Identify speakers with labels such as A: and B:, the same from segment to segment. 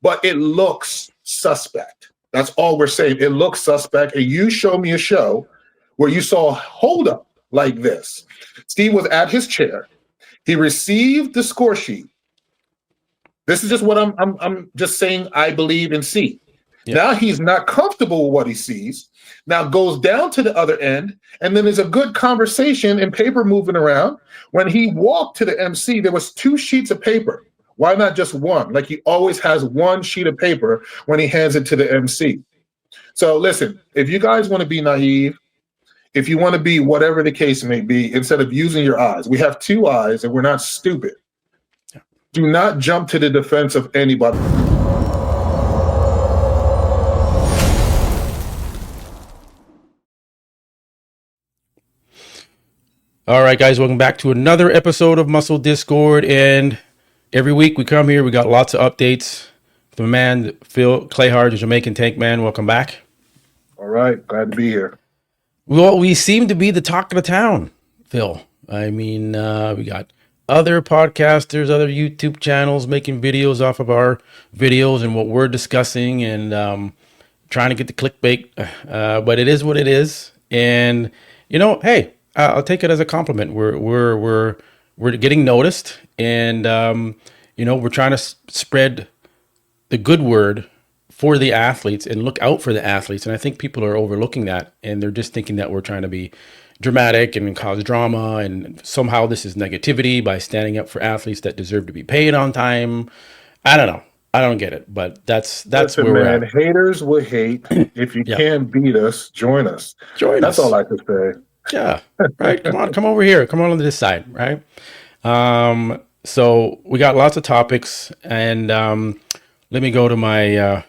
A: but it looks suspect. That's all we're saying. It looks suspect. And you show me a show where you saw a holdup like this. Steve was at his chair. He received the score sheet. This is just what I'm just saying I believe and see. Yeah. Now he's not comfortable with what he sees. Now goes down to the other end, and then there's a good conversation and paper moving around. When he walked to the MC, there was 2 sheets of paper. Why not just one? Like he always has one sheet of paper when he hands it to the MC. So listen, if you guys want to be naive, if you want to be whatever the case may be, instead of using your eyes, we have 2 eyes and we're not stupid. Do not jump to the defense of anybody.
B: All right, guys, welcome back to another episode of Muscle Discord. And every week we come here, we got lots of updates. The man, Phil Clayhard, the Jamaican Tank Man, welcome back.
A: All right, glad to be here.
B: Well, we seem to be the talk of the town, Phil. I mean, we got other podcasters, other YouTube channels making videos off of our videos and what we're discussing and trying to get the clickbait. But it is what it is. And, you know, hey, I'll take it as a compliment. We're getting noticed, and you know, we're trying to spread the good word for the athletes and look out for the athletes. And I think people are overlooking that, and they're just thinking that we're trying to be dramatic and cause drama, and somehow this is negativity by standing up for athletes that deserve to be paid on time. I don't know. I don't get it, but that's
A: Listen,
B: where
A: man,
B: we're at.
A: Haters will hate. If you can't beat us, join us. That's all I can say.
B: Yeah, right. Come over here. Come on this side, right? So we got lots of topics, and let me go to my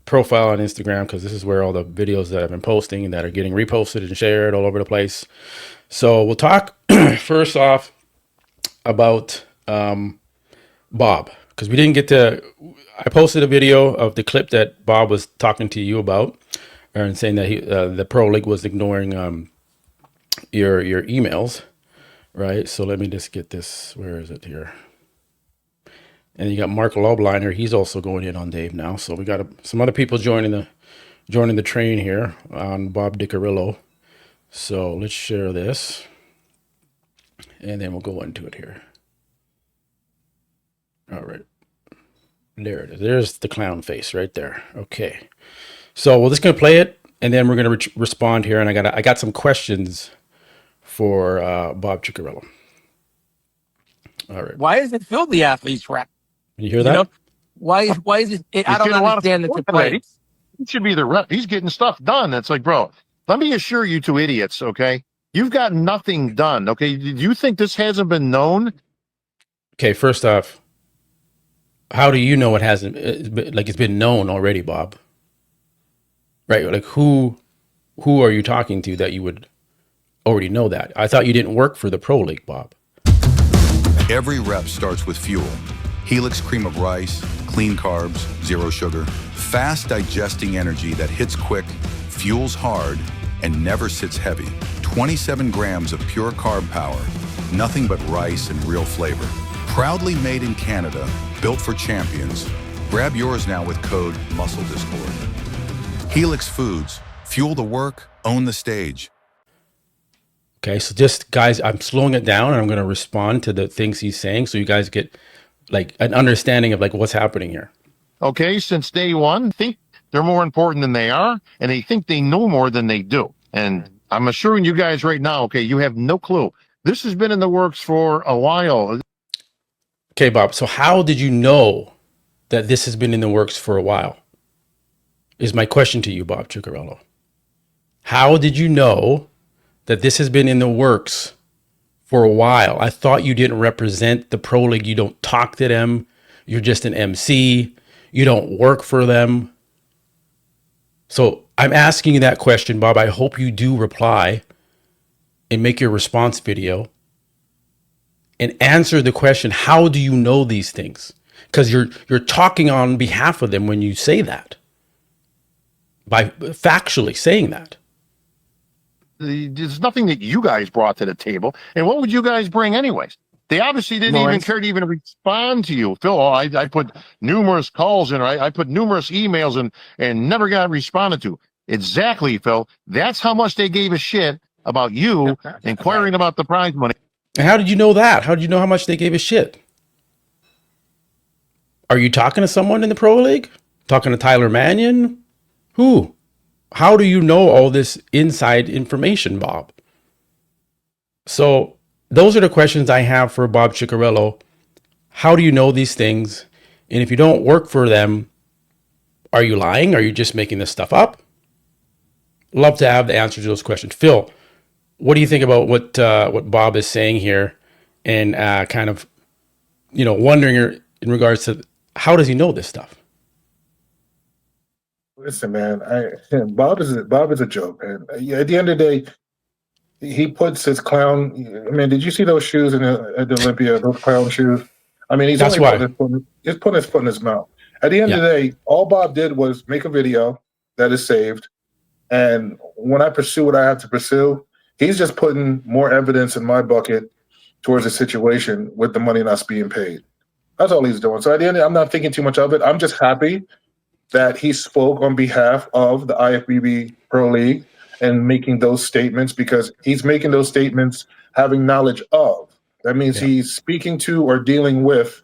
B: profile on Instagram, because this is where all the videos that I've been posting and that are getting reposted and shared all over the place. So we'll talk first off about Bob, because we didn't get to. I posted a video of the clip that Bob was talking to you about, and saying that the Pro League was ignoring your emails, right? So let me just get this. Where is it here? And you got Mark Lobliner. He's also going in on Dave now. So we got some other people joining the train here on Bob Diccarillo. So let's share this, and then we'll go into it here. All right, there it is. There's the clown face right there. Okay, so we're just gonna play it, and then we're gonna respond here. And I got some questions for Bob Diccarillo. All right.
C: Why is it Phil the athlete's rep?
B: You hear that? You know,
C: why is it? I don't understand the play.
D: He should be the rep. He's getting stuff done. It's like, bro, let me assure you 2 idiots, okay? You've got nothing done, okay? Do you think this hasn't been known?
B: Okay, first off, how do you know it hasn't? It's been known already, Bob. Right? Like who are you talking to that you would already know that? I thought you didn't work for the Pro League, Bob.
E: Every rep starts with fuel. Helix cream of rice, clean carbs, zero sugar, fast digesting energy that hits quick, fuels hard, and never sits heavy. 27 grams of pure carb power, nothing but rice and real flavor. Proudly made in Canada, built for champions. Grab yours now with code MUSCLEDISCORD. Helix Foods, fuel the work, own the stage.
B: Okay, so just guys, I'm slowing it down and I'm going to respond to the things he's saying so you guys get like an understanding of like what's happening here.
D: Okay, since day one, think they're more important than they are, and they think they know more than they do. And I'm assuring you guys right now, okay, you have no clue. This has been in the works for a while.
B: Okay, Bob, so how did you know that this has been in the works for a while? Is my question to you, Bob Diccarillo. How did you know that this has been in the works for a while? I thought you didn't represent the Pro League. You don't talk to them. You're just an MC. You don't work for them. So I'm asking you that question, Bob. I hope you do reply and make your response video and answer the question, how do you know these things? Because you're talking on behalf of them when you say that, by factually saying that.
D: There's nothing that you guys brought to the table. And what would you guys bring anyways? They obviously didn't even care to even respond to you, Phil. I put numerous calls in, I put numerous emails in, and never got responded to. Exactly, Phil. That's how much they gave a shit about you inquiring about the prize money.
B: And how did you know that? How did you know how much they gave a shit? Are you talking to someone in the pro league? Talking to Tyler Manion? Who? How do you know all this inside information, Bob? So those are the questions I have for Bob Ciccarello. How do you know these things? And if you don't work for them, are you lying? Are you just making this stuff up? Love to have the answer to those questions. Phil, what do you think about what Bob is saying here, and kind of, wondering in regards to how does he know this stuff?
A: Listen, man, Bob is a joke, man. At the end of the day, he puts his clown. I mean, did you see those shoes at the Olympia? Those clown shoes. I mean, he's putting his foot in his mouth. At the end of the day, all Bob did was make a video that is saved, and when I pursue what I have to pursue, he's just putting more evidence in my bucket towards the situation with the money not being paid. That's all he's doing. So at the end, I'm not thinking too much of it. I'm just happy that he spoke on behalf of the IFBB Pro League and making those statements, because he's making those statements having knowledge of. That means he's speaking to or dealing with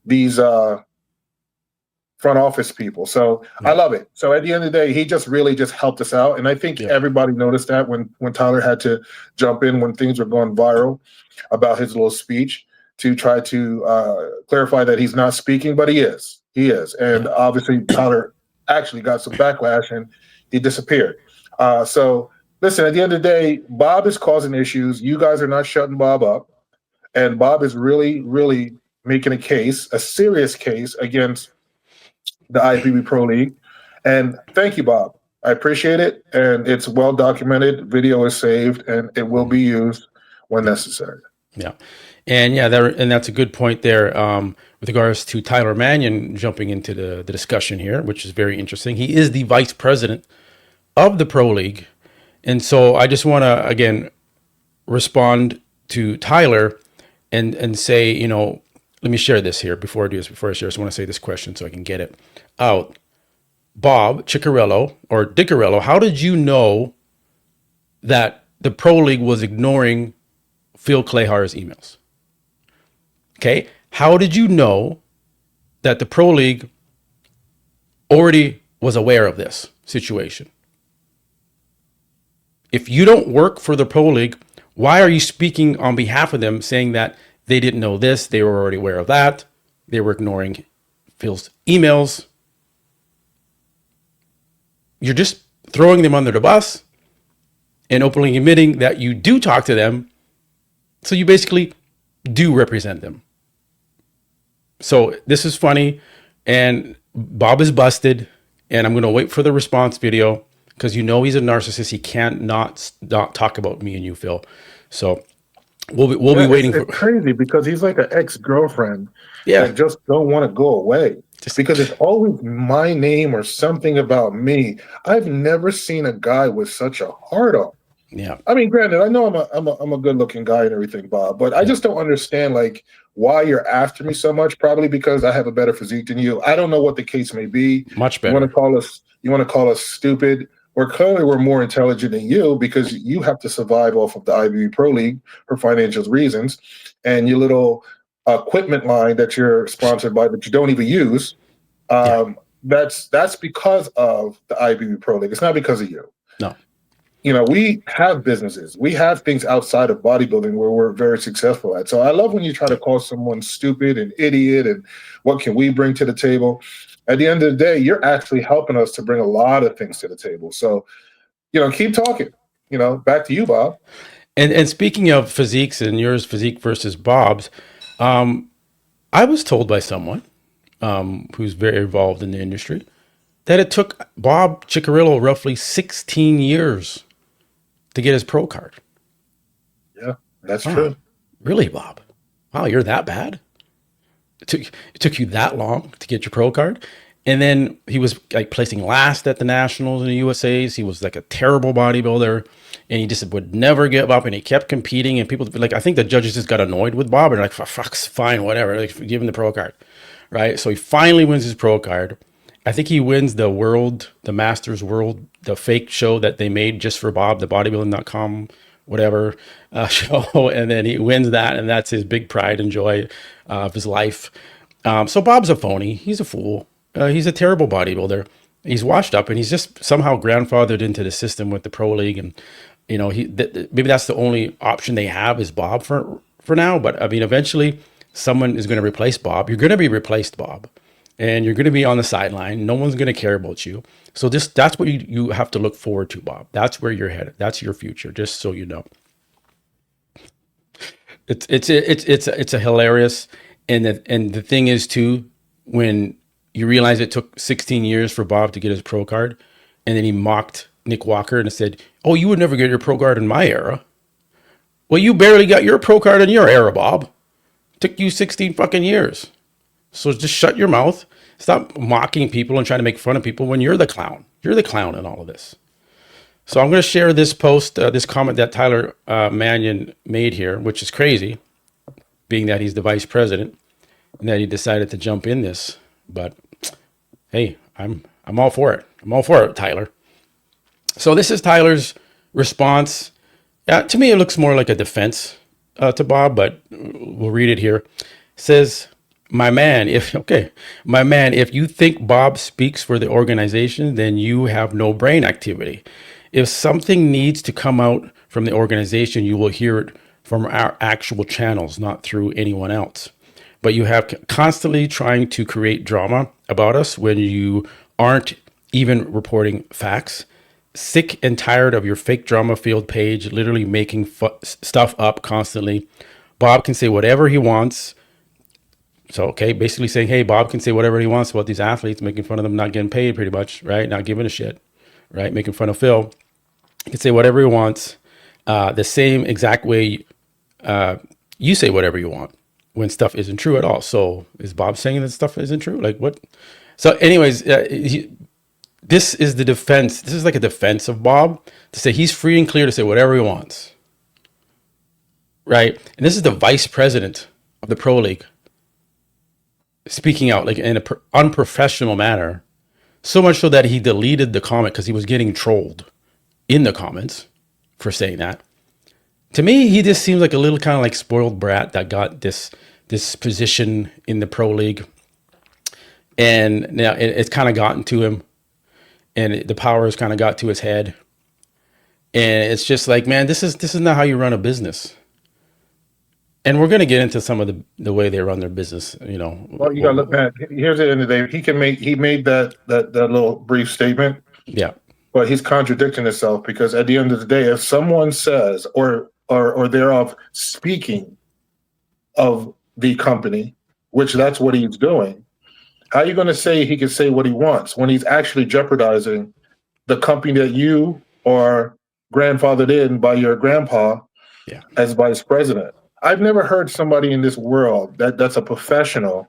A: these front office people. So I love it. So at the end of the day, he just really just helped us out. And I think everybody noticed that when Tyler had to jump in when things were going viral about his little speech to try to clarify that he's not speaking, but he is. He is. And obviously Tyler actually got some backlash and he disappeared. So listen, at the end of the day, Bob is causing issues. You guys are not shutting Bob up. And Bob is really, really making a serious case against the IFBB Pro League. And thank you, Bob. I appreciate it. And it's well documented. Video is saved and it will be used when necessary.
B: Yeah. And that's a good point there with regards to Tyler Manion jumping into the discussion here, which is very interesting. He is the vice president of the Pro League. And so I just want to, again, respond to Tyler and say, let me share this here before I share. I just want to say this question so I can get it out. Bob Ciccarello or Diccarello, how did you know that the Pro League was ignoring Phil Clayhar's emails? Okay. How did you know that the Pro League already was aware of this situation? If you don't work for the Pro League, why are you speaking on behalf of them, saying that they didn't know this, they were already aware of that, they were ignoring Phil's emails? You're just throwing them under the bus and openly admitting that you do talk to them. So you basically do represent them. So this is funny, and Bob is busted, and I'm going to wait for the response video because he's a narcissist. He can't not talk about me and you, Phil. So we'll be waiting for.
A: It's crazy because he's like an ex-girlfriend that just don't want to go away because it's always my name or something about me. I've never seen a guy with such a heart on.
B: Yeah.
A: I mean, granted, I know I'm a good-looking guy and everything, Bob, but I just don't understand why you're after me so much. Probably because I have a better physique than you. I don't know what the case may be.
B: Much better.
A: You want to call us stupid? Or clearly we're more intelligent than you because you have to survive off of the IBB Pro League for financial reasons, and your little equipment line that you're sponsored by that you don't even use. That's because of the IBB Pro League. It's not because of you.
B: No.
A: We have businesses. We have things outside of bodybuilding where we're very successful at. So I love when you try to call someone stupid and idiot and what can we bring to the table. At the end of the day, you're actually helping us to bring a lot of things to the table. So, keep talking. Back to you, Bob.
B: And speaking of physiques and yours physique versus Bob's, I was told by someone who's very involved in the industry that it took Bob Ciccarello roughly 16 years to get his pro card.
A: Yeah, that's true.
B: Really, Bob? Wow, you're that bad? It took you that long to get your pro card? And then he was like placing last at the nationals in the USA's. He was like a terrible bodybuilder, and he just would never give up. And he kept competing. And people like, I think the judges just got annoyed with Bob and like, fuck's fine, whatever. Like, give him the pro card, right? So he finally wins his pro card. I think he wins the Masters World, the fake show that they made just for Bob, the bodybuilding.com, whatever show. And then he wins that, and that's his big pride and joy of his life. So Bob's a phony. He's a fool. He's a terrible bodybuilder. He's washed up, and he's just somehow grandfathered into the system with the pro league. And, you know, maybe that's the only option they have is Bob for now. But I mean, eventually someone is going to replace Bob. You're going to be replaced, Bob, and you're going to be on the sideline. No one's going to care about you. So that's what you have to look forward to, Bob. That's where you're headed. That's your future, just so you know. It's a hilarious. And the thing is too, when you realize it took 16 years for Bob to get his pro card, and then he mocked Nick Walker and said, "Oh, you would never get your pro card in my era." Well, you barely got your pro card in your era, Bob. It took you 16 fucking years. So just shut your mouth. Stop mocking people and trying to make fun of people when you're the clown. You're the clown in all of this. So I'm going to share this post, this comment that Tyler Manion made here, which is crazy, being that he's the vice president and that he decided to jump in this. But hey, I'm all for it. I'm all for it, Tyler. So this is Tyler's response. To me, it looks more like a defense to Bob, but we'll read it here. It says, my man, if you think Bob speaks for the organization, then you have no brain activity. If something needs to come out from the organization, you will hear it from our actual channels, not through anyone else. But you have constantly trying to create drama about us when you aren't even reporting facts. Sick and tired of your fake drama field page, literally making stuff up constantly. Bob can say whatever he wants. So, okay, basically saying, hey, Bob can say whatever he wants about these athletes, making fun of them not getting paid pretty much, right? Not giving a shit, right? Making fun of Phil. He can say whatever he wants, the same exact way you say whatever you want when stuff isn't true at all. So is Bob saying that stuff isn't true? Like what? So anyways, this is the defense. This is like a defense of Bob to say he's free and clear to say whatever he wants, right? And this is the vice president of the Pro League speaking out like in an unprofessional manner, so much so that he deleted the comment because he was getting trolled in the comments for saying that. To me, he just seems like a little kind of like spoiled brat that got this position in the Pro League, and now it's kind of gotten to him, and the power has kind of got to his head, and it's just like, man, this is not how you run a business. And we're going to get into some of the way they run their business, you know.
A: Well, you got to look at, here's the end of the day. He made that little brief statement.
B: Yeah.
A: But he's contradicting himself, because at the end of the day, if someone says or thereof speaking of the company, which that's what he's doing, how are you going to say he can say what he wants when he's actually jeopardizing the company that you are grandfathered in by your grandpa as vice president? I've never heard somebody in this world that's a professional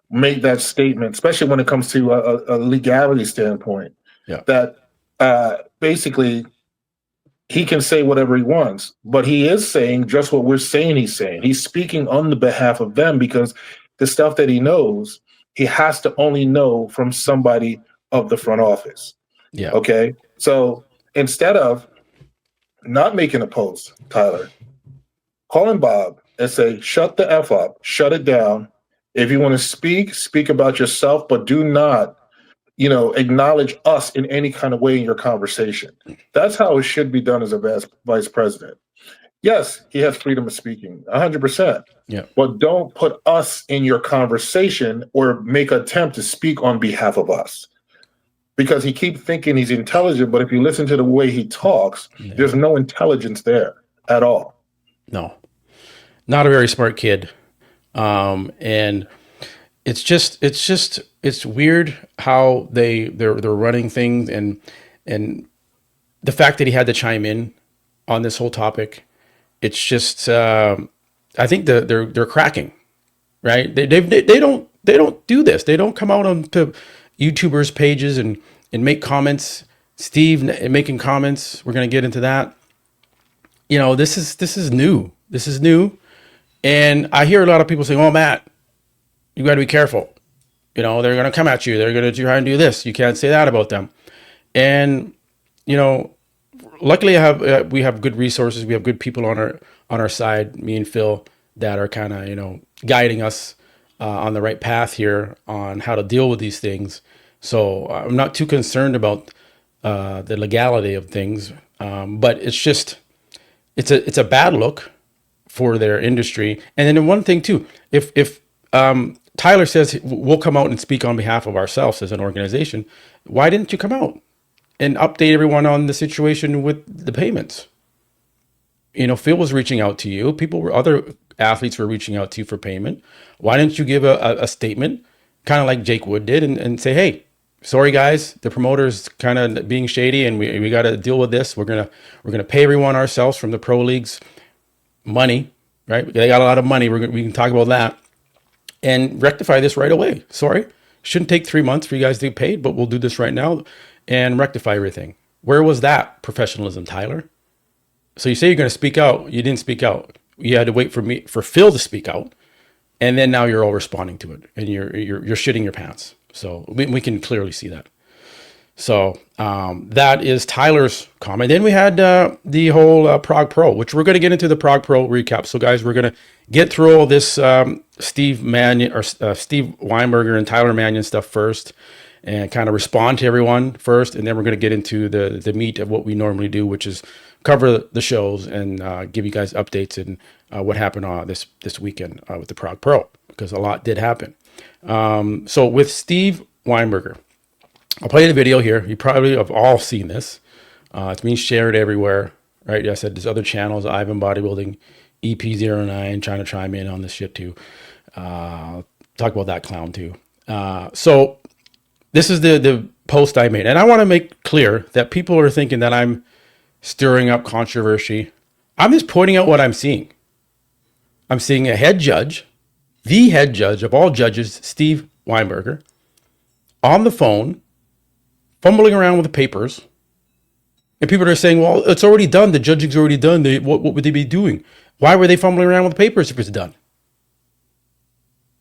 A: make that statement, especially when it comes to a legality standpoint.
B: Yeah.
A: That basically he can say whatever he wants, but he is saying just what we're saying he's saying. He's speaking on the behalf of them, because the stuff that he knows, he has to only know from somebody of the front office.
B: Yeah.
A: Okay. So instead of not making a post, Tyler, calling Bob and say, shut the F up, shut it down. If you want to speak about yourself, but do not, acknowledge us in any kind of way in your conversation. That's how it should be done as a vice president. Yes, he has freedom of speaking, 100%.
B: Yeah.
A: But don't put us in your conversation or make an attempt to speak on behalf of us. Because he keeps thinking he's intelligent, but if you listen to the way he talks, there's no intelligence there at all.
B: No, not a very smart kid. And it's weird how they're running things, and the fact that he had to chime in on this whole topic. It's just, I think they're cracking, right? They don't do this. They don't come out to YouTubers' pages and make comments. Steve making comments. We're going to get into that. You know, this is new. This is new. And I hear a lot of people saying, "Oh, Matt, you got to be careful. You know, they're going to come at you. They're going to try and do this. You can't say that about them." And, you know, luckily we have good resources. We have good people on our side, me and Phil, that are kind of, you know, guiding us on the right path here on how to deal with these things. So I'm not too concerned about the legality of things, but it's just it's a bad look for their industry. And then one thing too, if Tyler says we'll come out and speak on behalf of ourselves as an organization, why didn't you come out and update everyone on the situation with the payments? You know, Phil was reaching out to you. Other athletes were reaching out to you for payment. Why didn't you give a statement, kind of like Jake Wood did, and say, "Hey, sorry guys, the promoter's kind of being shady, and we got to deal with this. We're gonna pay everyone ourselves from the pro leagues money, right? They got a lot of money. We can talk about that and rectify this right away. Sorry, shouldn't take 3 months for you guys to get paid, but we'll do this right now and rectify everything." Where was that professionalism, Tyler? So you say you're going to speak out. You didn't speak out. You had to wait for Phil to speak out, and then now you're all responding to it, and you're shitting your pants. So we can clearly see that. So that is Tyler's comment. Then we had the whole Prague Pro, which we're going to get into the Prague Pro recap. So guys, we're going to get through all this Steve Manion or Steve Weinberger and Tyler Manion stuff first, and kind of respond to everyone first, and then we're going to get into the meat of what we normally do, which is cover the shows and give you guys updates and what happened this weekend with the Prague Pro, because a lot did happen. So with Steve Weinberger, I'll play the video here. You probably have all seen this. It's being shared everywhere, right? I said there's other channels, Ivan Bodybuilding, EP09, trying to chime in on this shit too. Talk about that clown too. So this is the post I made. And I want to make clear that people are thinking that I'm stirring up controversy. I'm just pointing out what I'm seeing. I'm seeing a head judge, the head judge of all judges, Steve Weinberger, on the phone, fumbling around with the papers. And people are saying, well, it's already done. The judging's already done. What would they be doing? Why were they fumbling around with the papers if it's done?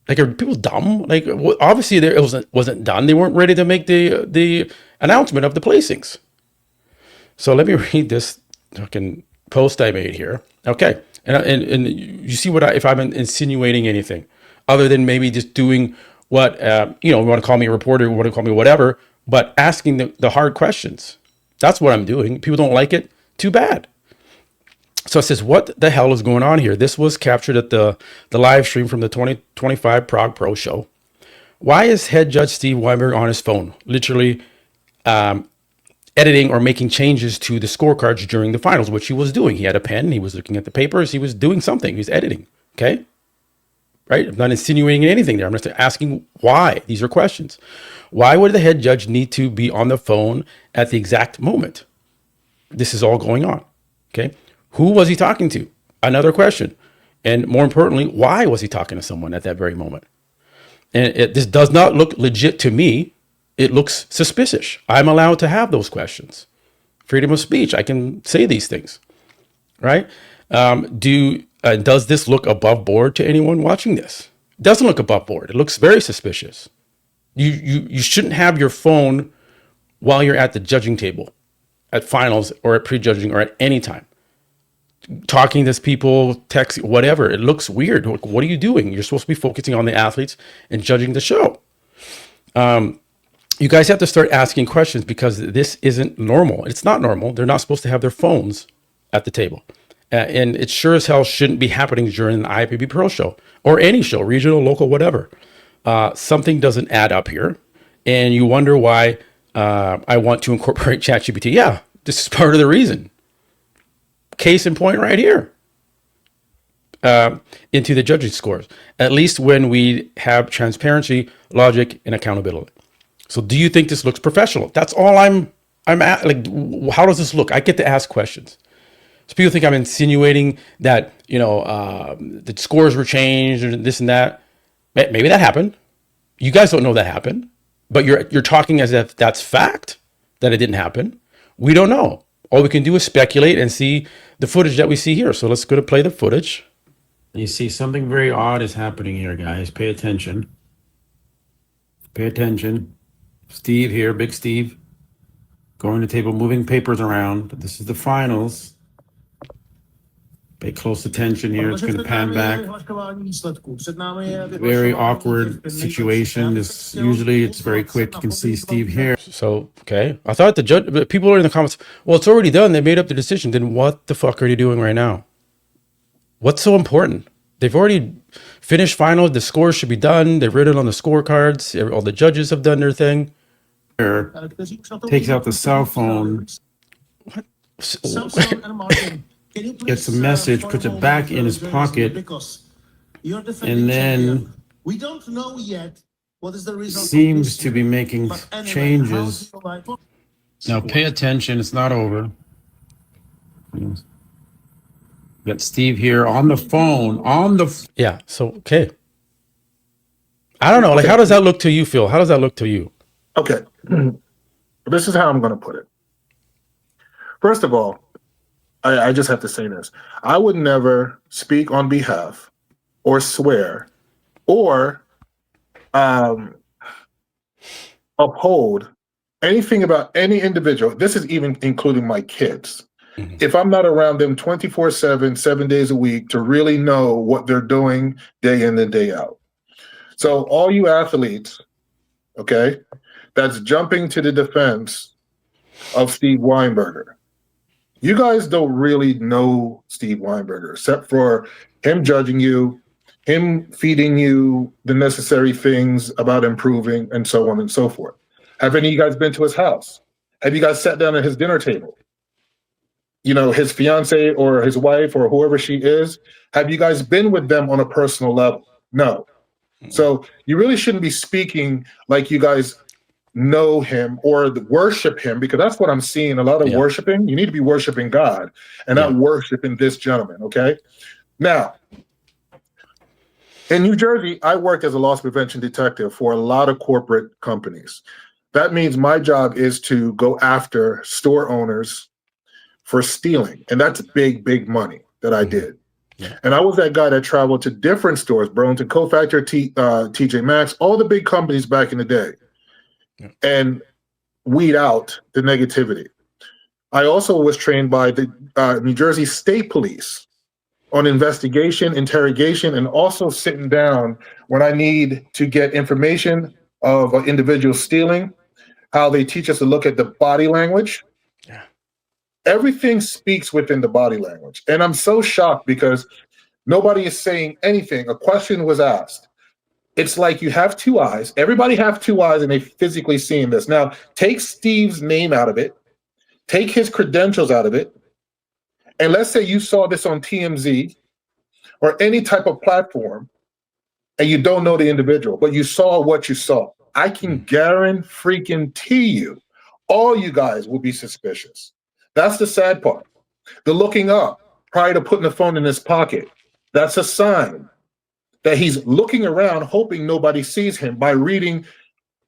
B: Like, are people dumb? Like, obviously it wasn't done. They weren't ready to make the announcement of the placings. So let me read this fucking post I made here. Okay. And you see if I'm insinuating anything other than maybe just doing what, you want to call me a reporter, you want to call me whatever, but asking the hard questions. That's what I'm doing. People don't like it. Too bad. So it says, what the hell is going on here? This was captured at the live stream from the 2025 Prague Pro show. Why is head judge Steve Weinberger on his phone, literally editing or making changes to the scorecards during the finals, which he was doing? He had a pen. He was looking at the papers. He was doing something. He was editing. Okay. Right. I'm not insinuating anything there. I'm just asking why. These are questions. Why would the head judge need to be on the phone at the exact moment this is all going on? Okay. Who was he talking to? Another question. And more importantly, why was he talking to someone at that very moment? And this does not look legit to me. It looks suspicious. I'm allowed to have those questions. Freedom of speech. I can say these things, right? Does this look above board to anyone watching this? It doesn't look above board. It looks very suspicious. You shouldn't have your phone while you're at the judging table, at finals or at prejudging or at any time. Talking to people, text, whatever. It looks weird. What are you doing? You're supposed to be focusing on the athletes and judging the show. You guys have to start asking questions because this isn't normal. It's not normal. They're not supposed to have their phones at the table. And it sure as hell shouldn't be happening during the IFBB Pro show or any show, regional, local, whatever. Something doesn't add up here. And you wonder why I want to incorporate ChatGPT. Yeah, this is part of the reason. Case in point right here. Into the judging scores, at least when we have transparency, logic, and accountability. So do you think this looks professional? That's all I'm at. Like, how does this look? I get to ask questions. So people think I'm insinuating that, the scores were changed or this and that. Maybe that happened. You guys don't know that happened. But you're talking as if that's fact, that it didn't happen. We don't know. All we can do is speculate and see the footage that we see here. So let's go to play the footage. You see something very odd is happening here, guys. Pay attention. Pay attention. Steve here, Big Steve, going to the table, moving papers around. This is the finals. Pay close attention here. It's going to pan back. Very awkward situation. Usually it's very quick. You can see Steve here. So, okay. I thought the judge, people are in the comments, well, it's already done. They made up the decision. Then what the fuck are you doing right now? What's so important? They've already finished finals. The scores should be done. They've written on the scorecards. All the judges have done their thing. Takes out the cell phone. What? Gets a message, puts it back in his pocket, and then
F: we don't know yet what is the result.
B: Seems to be making changes. Now pay attention, it's not over. Got Steve here on the phone, yeah, so okay. I don't know, like how does that look to you, Phil? How does that look to you?
A: Okay. This is how I'm going to put it. First of all, I just have to say this. I would never speak on behalf or swear or uphold anything about any individual. This is even including my kids. Mm-hmm. If I'm not around them 24/7, 7 days a week to really know what they're doing day in and day out. So all you athletes, okay, that's jumping to the defense of Steve Weinberger. You guys don't really know Steve Weinberger, except for him judging you, him feeding you the necessary things about improving, and so on and so forth. Have any of you guys been to his house? Have you guys sat down at his dinner table? You know, his fiance or his wife or whoever she is, have you guys been with them on a personal level? No. So you really shouldn't be speaking like you guys know him or worship him, because that's what I'm seeing a lot of worshiping. You need to be worshiping God and not worshiping this gentleman, okay? Now, in New Jersey, I worked as a loss prevention detective for a lot of corporate companies. That means my job is to go after store owners for stealing, and that's big, big money that I did. Yeah. And I was that guy that traveled to different stores, Burlington Cofactor, TJ Maxx, all the big companies back in the day, and weed out the negativity. I also was trained by the New Jersey State Police on investigation, interrogation, and also sitting down when I need to get information of an individual stealing, how they teach us to look at the body language. Yeah. Everything speaks within the body language. And I'm so shocked because nobody is saying anything. A question was asked. It's like you have two eyes. Everybody have two eyes and they physically seeing this. Now, take Steve's name out of it. Take his credentials out of it. And let's say you saw this on TMZ or any type of platform and you don't know the individual, but you saw what you saw. I can guarantee you, all you guys will be suspicious. That's the sad part. The looking up prior to putting the phone in his pocket, that's a sign that he's looking around hoping nobody sees him by reading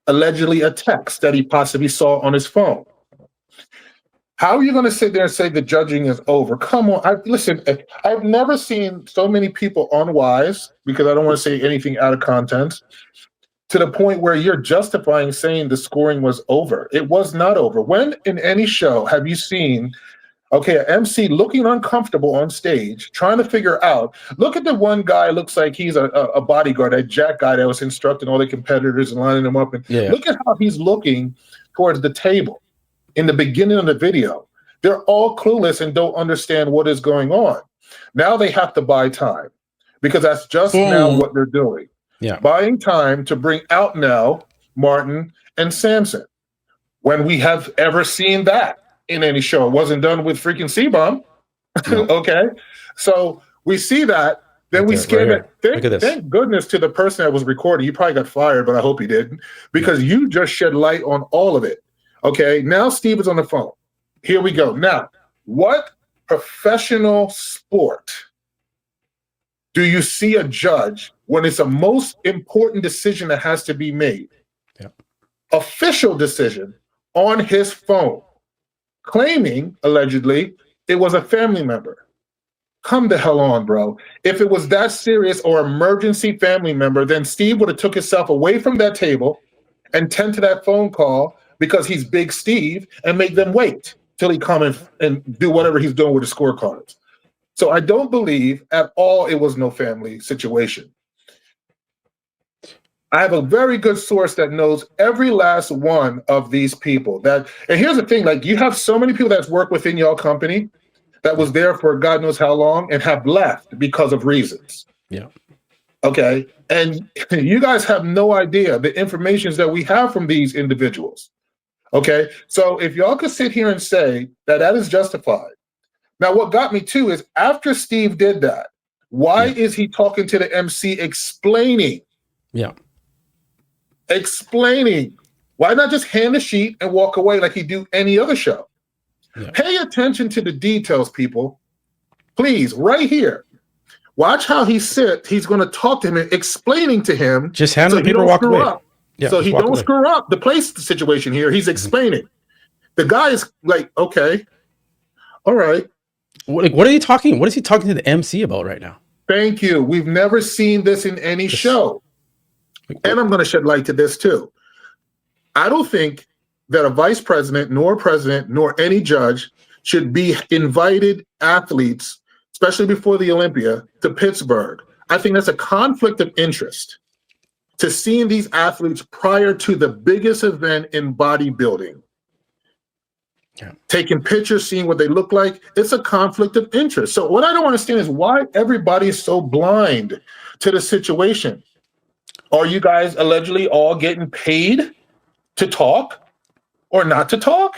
A: allegedly a text that he possibly saw on his phone. How are you going to sit there and say the judging is over? Come on. Listen, I've never seen so many people unwise, because I don't want to say anything out of context, to the point where you're justifying saying the scoring was over. It was not over. When in any show have you seen, okay, an MC looking uncomfortable on stage, trying to figure out, look at the one guy, looks like he's a bodyguard, a jack guy that was instructing all the competitors and lining them up. And look at how he's looking towards the table in the beginning of the video. They're all clueless and don't understand what is going on. Now they have to buy time, because that's just now what they're doing. Yeah. Buying time to bring out now Martin and Samson. When we have ever seen that in any show. It wasn't done with freaking cbum. No. Okay. So we see that, then we skim it. Thank goodness to the person that was recording. You probably got fired, but I hope he didn't, because you just shed light on all of it. Okay. Now Steve is on the phone. Here we go. Now, what professional sport do you see a judge when it's a most important decision that has to be made? Yeah. official decision on his phone, claiming, allegedly, it was a family member. Come the hell on, bro. If it was that serious or emergency family member, then Steve would have took himself away from that table and tend to that phone call because he's Big Steve and make them wait till he come and do whatever he's doing with the scorecards. So I don't believe at all it was no family situation. I have a very good source that knows every last one of these people. And here's the thing, like, you have so many people that's worked within your company that was there for God knows how long and have left because of reasons.
B: Yeah.
A: Okay. And you guys have no idea the information that we have from these individuals. Okay. So if y'all could sit here and say that that is justified. Now, what got me too is after Steve did that, why is he talking to the MC explaining?
B: Yeah.
A: Explaining. Why not just hand the sheet and walk away like he do any other show? Yeah. Pay attention to the details, people. Please, right here. Watch how he sits. He's going to talk to him and explaining to him.
B: Just hand the paper, walk away.
A: Yeah, so he don't screw up the place situation here. He's explaining. The guy is like, okay, all right.
B: What are you talking? What is he talking to the MC about right now?
A: Thank you. We've never seen this in any show. And I'm going to shed light to this too. I don't think that a vice president, nor president, nor any judge should be invited athletes, especially before the Olympia, to Pittsburgh. I think that's a conflict of interest to seeing these athletes prior to the biggest event in bodybuilding. Yeah. Taking pictures, seeing what they look like, it's a conflict of interest. So what I don't understand is why everybody is so blind to the situation. Are you guys allegedly all getting paid to talk or not to talk?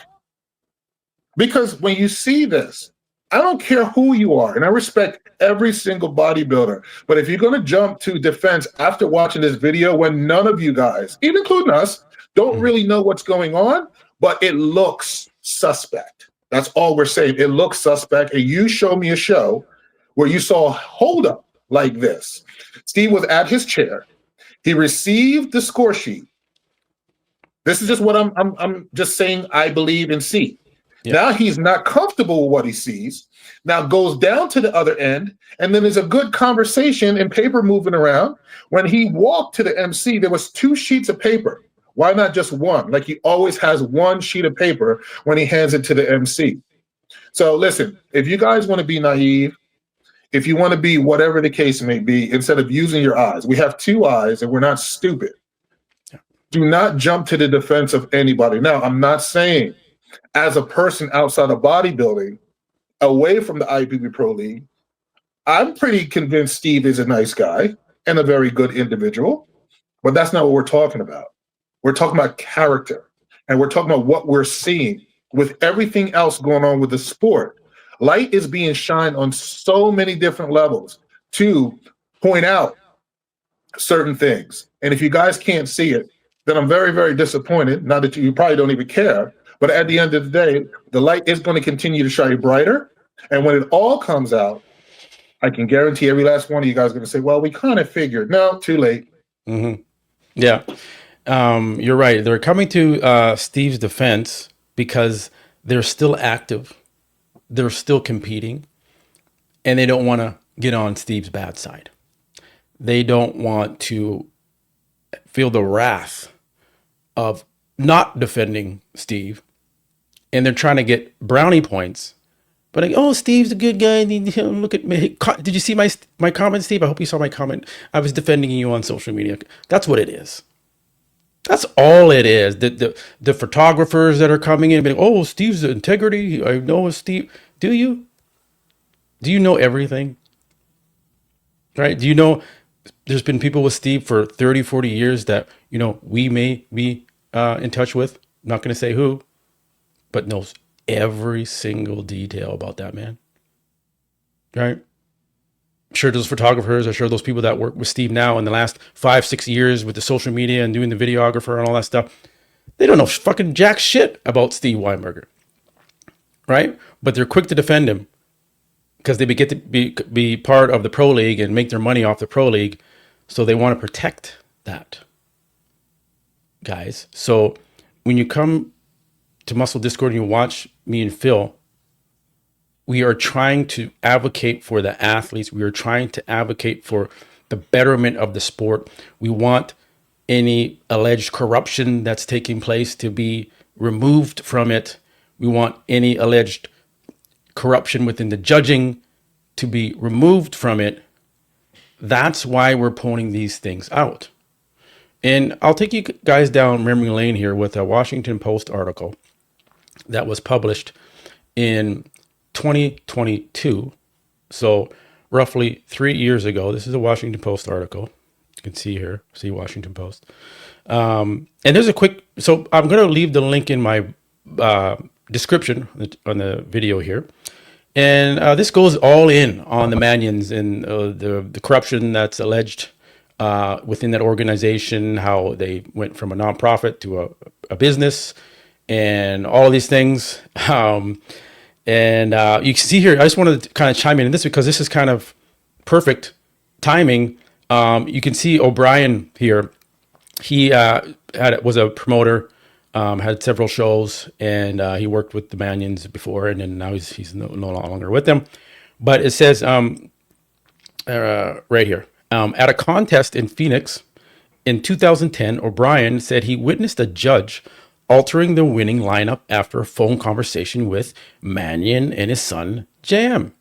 A: Because when you see this, I don't care who you are, and I respect every single bodybuilder, but if you're going to jump to defense after watching this video when none of you guys, even including us, don't really know what's going on, but it looks suspect. That's all we're saying. It looks suspect, and you show me a show where you saw a holdup like this. Steve was at his chair. He received the score sheet. This is just what I'm just saying I believe and see. Yeah. Now he's not comfortable with what he sees. Now goes down to the other end, and then there's a good conversation and paper moving around. When he walked to the MC, there was 2 sheets of paper. Why not just one? Like he always has one sheet of paper when he hands it to the MC. So listen, if you guys want to be naive, if you want to be whatever the case may be, instead of using your eyes, we have 2 eyes and we're not stupid. Do not jump to the defense of anybody. Now, I'm not saying as a person outside of bodybuilding, away from the IPB Pro League, I'm pretty convinced Steve is a nice guy and a very good individual, but that's not what we're talking about. We're talking about character, and we're talking about what we're seeing with everything else going on with the sport. Light is being shined on so many different levels to point out certain things. And if you guys can't see it, then I'm very, very disappointed. Not that you probably don't even care, but at the end of the day, the light is going to continue to shine brighter. And when it all comes out, I can guarantee every last one of you guys are going to say, well, we kind of figured. No, too late.
B: Mm-hmm. Yeah, you're right. They're coming to Steve's defense because they're still active. They're still competing, and they don't want to get on Steve's bad side. They don't want to feel the wrath of not defending Steve, and they're trying to get brownie points. But like, oh, Steve's a good guy. Look at me. Did you see my comment, Steve? I hope you saw my comment. I was defending you on social media. That's what it is. That's all it is. The photographers that are coming in and being, oh, Steve's integrity. I know Steve. Do you? Do you know everything? Right? Do you know there's been people with Steve for 30, 40 years that, you know, we may be in touch with? I'm not going to say who, but knows every single detail about that man. Right? I'm sure those photographers, I'm sure those people that work with Steve now in the last 5-6 years with the social media and doing the videographer and all that stuff, they don't know fucking jack shit about Steve Weinberger. Right? But they're quick to defend him because they get to be part of the pro league and make their money off the pro league. So they want to protect that, guys. So when you come to Muscle Discord and you watch me and Phil, we are trying to advocate for the athletes. We are trying to advocate for the betterment of the sport. We want any alleged corruption that's taking place to be removed from it. We want any alleged corruption within the judging to be removed from it. That's why we're pointing these things out. And I'll take you guys down memory lane here with a Washington Post article that was published in 2022. So roughly 3 years ago. This is a Washington Post article. You can see here, see Washington Post. And there's a quick, so I'm going to leave the link in my description on the video here. And this goes all in on the Manions and the corruption that's alleged within that organization, how they went from a nonprofit to a business and all of these things. And you can see here, I just wanted to kind of chime in this because this is kind of perfect timing. You can see O'Brien here. He was a promoter, had several shows, and he worked with the Manions before, and then now he's no longer with them. But it says right here, at a contest in Phoenix in 2010, O'Brien said he witnessed a judge altering the winning lineup after a phone conversation with Manion and his son, Jam.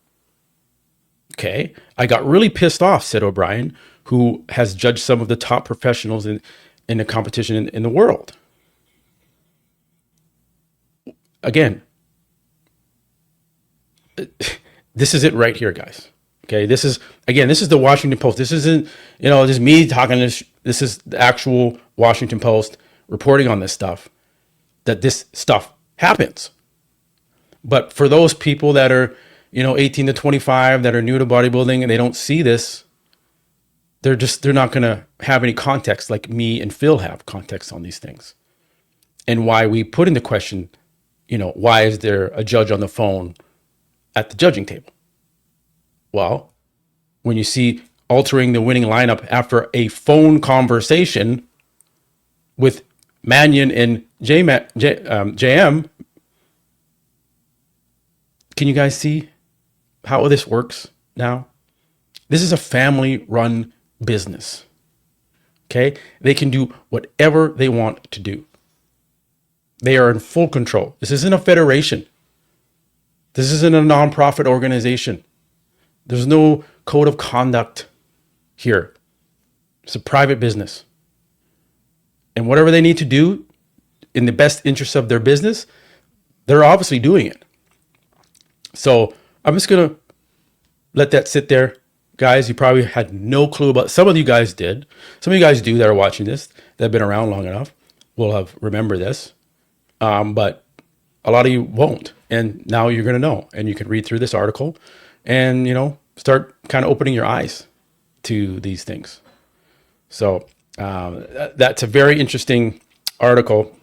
B: Okay, I got really pissed off, said O'Brien, who has judged some of the top professionals in the competition in the world. Again, this is it right here, guys. Okay, this is the Washington Post. This isn't, just me talking. This is the actual Washington Post reporting on this stuff, that this stuff happens. But for those people that are, 18 to 25 that are new to bodybuilding and they don't see this, they're not going to have any context like me and Phil have context on these things. And why we put into question, why is there a judge on the phone at the judging table? Well, when you see altering the winning lineup after a phone conversation with Manion and JM, can you guys see how this works now? This is a family-run business. Okay? They can do whatever they want to do. They are in full control. This isn't a federation. This isn't a nonprofit organization. There's no code of conduct here. It's a private business. And whatever they need to do in the best interest of their business, they're obviously doing it. So I'm just going to let that sit there. Guys, you probably had no clue about, some of you guys did. Some of you guys do that are watching this, that have been around long enough, will have remembered this. But a lot of you won't. And now you're going to know. And you can read through this article and, start kind of opening your eyes to these things. So that's a very interesting article.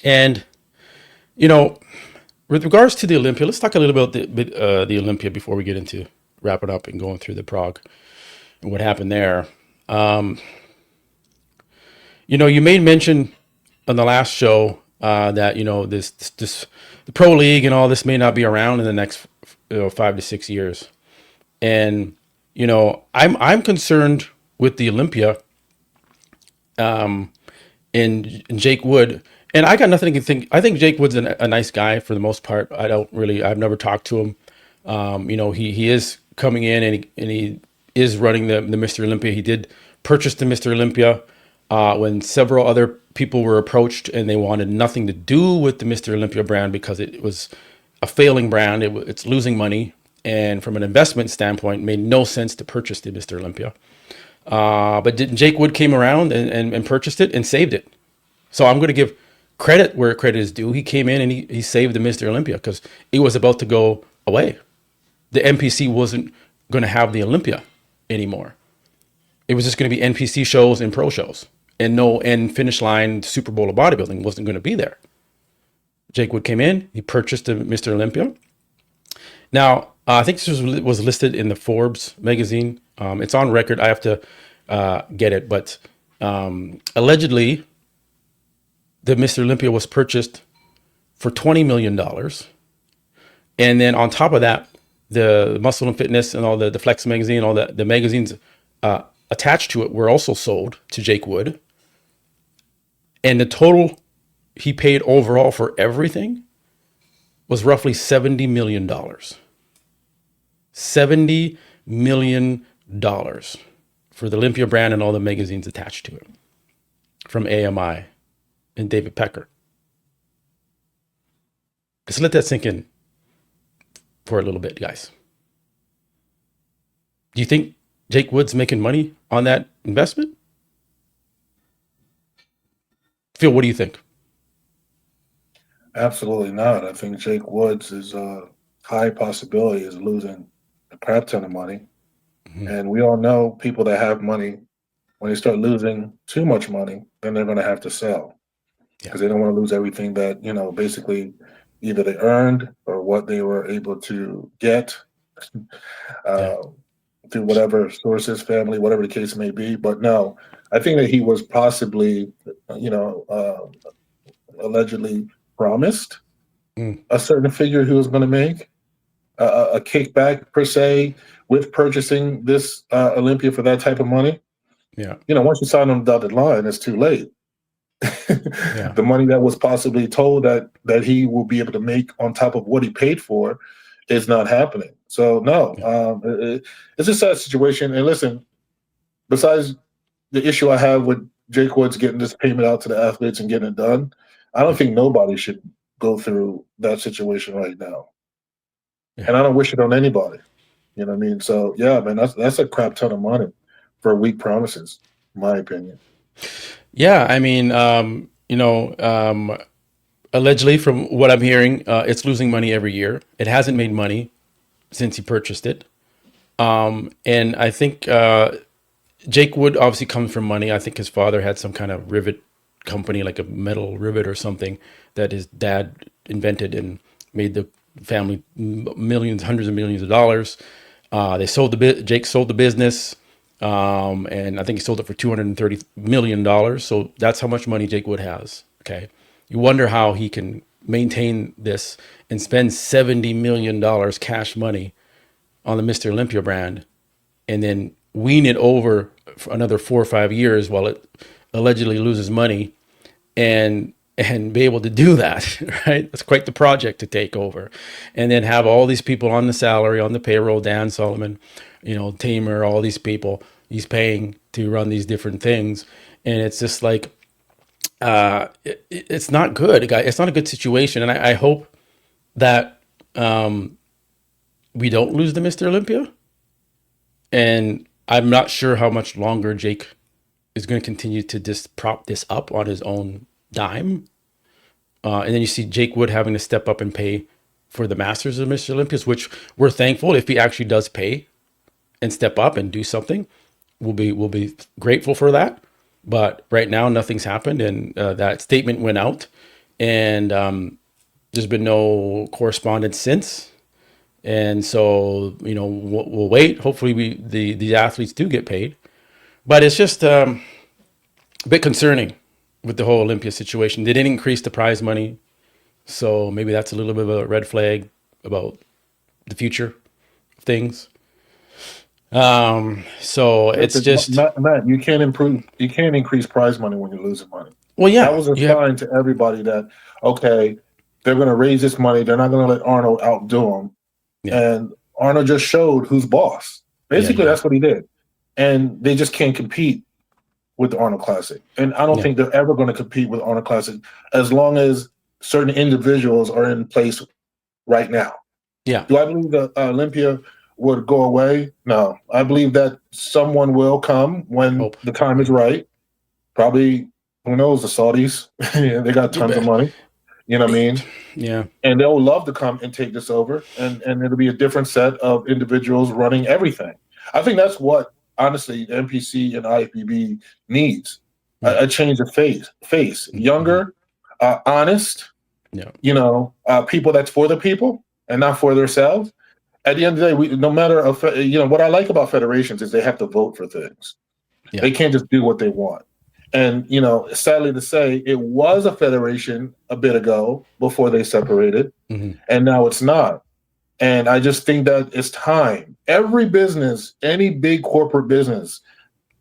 B: And, with regards to the Olympia, let's talk a little about the Olympia before we get into wrapping up and going through the Prague and what happened there. You made mention on the last show that, this the pro league and all this may not be around in the next 5 to 6 years. And, I'm concerned with the Olympia and Jake Wood. And I got nothing to think. I think Jake Wood's a nice guy for the most part. I've never talked to him. He is coming in and he is running the Mr. Olympia. He did purchase the Mr. Olympia when several other people were approached and they wanted nothing to do with the Mr. Olympia brand because it was a failing brand. It's losing money. And from an investment standpoint, it made no sense to purchase the Mr. Olympia. But Jake Wood came around and purchased it and saved it. So I'm going to give credit where credit is due. He came in and he saved the Mr. Olympia because it was about to go away. The NPC wasn't going to have the Olympia anymore. It was just going to be NPC shows and pro shows. And no end finish line Super Bowl of bodybuilding wasn't going to be there. Jake Wood came in. He purchased the Mr. Olympia. Now, I think this was listed in the Forbes magazine. It's on record. I have to get it. But allegedly, the Mr. Olympia was purchased for $20 million. And then on top of that, the Muscle and Fitness and all the Flex magazine, all the magazines attached to it were also sold to Jake Wood. And the total he paid overall for everything was roughly $70 million. $70 million for the Olympia brand and all the magazines attached to it from AMI and David Pecker. Just let that sink in for a little bit, guys. Do you think Jake Wood's making money on that investment? Phil, what do you think?
A: Absolutely not. I think Jake Woods is a high possibility is losing a crap ton of money.
B: Mm-hmm.
A: And we all know people that have money, when they start losing too much money, then they're going to have to sell because they don't want to lose everything that, you know, basically either they earned or what they were able to get through whatever sources, family, whatever the case may be. But no, I think that he was possibly, you know, allegedly promised a certain figure he was going to make, a kickback per se with purchasing this Olympia for that type of money.
B: Yeah.
A: You know, once you sign on the dotted line, it's too late. The money that was possibly told that he will be able to make on top of what he paid for is not happening. So no, it's a sad situation. And listen, besides the issue I have with Jake Woods getting this payment out to the athletes and getting it done, I don't think nobody should go through that situation right now. And I don't wish it on anybody. You know what I mean? So yeah, man, that's a crap ton of money for weak promises, in my opinion.
B: Yeah, I mean, allegedly, from what I'm hearing, it's losing money every year. It hasn't made money since he purchased it. And I think Jake Wood obviously comes from money. I think his father had some kind of rivet company, like a metal rivet or something, that his dad invented and made the family millions, hundreds of millions of dollars. Jake sold the business. And I think he sold it for $230 million. So that's how much money Jake Wood has. Okay. You wonder how he can maintain this and spend $70 million cash money on the Mr. Olympia brand and then wean it over for another 4 or 5 years while it allegedly loses money and be able to do that, right? That's quite the project to take over. And then have all these people on the salary, on the payroll, Dan Solomon, Tamer, all these people he's paying to run these different things. And it's just like, it's not good. It's not a good situation. And I hope that we don't lose the Mr. Olympia. And I'm not sure how much longer Jake is going to continue to just prop this up on his own dime. And then you see Jake Wood having to step up and pay for the Masters of Mr. Olympias, which we're thankful if he actually does pay and step up and do something. We'll be grateful for that. But right now, nothing's happened, and that statement went out, and there's been no correspondence since. And so, we'll wait. Hopefully, the athletes do get paid. But it's just a bit concerning with the whole Olympia situation. They didn't increase the prize money, so maybe that's a little bit of a red flag about the future of things. So it's just
A: Matt, you can't increase prize money when you're losing money.
B: Well, yeah,
A: that was a sign to everybody that okay, they're going to raise this money. They're not going to let Arnold outdo him. Yeah. And Arnold just showed who's boss. Basically, that's what he did. And they just can't compete with the Arnold Classic. And I don't think they're ever going to compete with Arnold Classic as long as certain individuals are in place right now.
B: Yeah.
A: Do I believe that Olympia would go away? No. I believe that someone will come when the time is right. Probably, who knows, the Saudis. They got tons of money. You know what I mean?
B: Yeah.
A: And they'll love to come and take this over. And it'll be a different set of individuals running everything. I think that's what, honestly, the NPC and IFBB needs. A change of face. Younger, honest, people that's for the people and not for themselves. At the end of the day, no matter what I like about federations is they have to vote for things. Yeah. They can't just do what they want. And, you know, sadly to say, it was a federation a bit ago before they separated, and now it's not. And I just think that it's time. Every business, any big corporate business,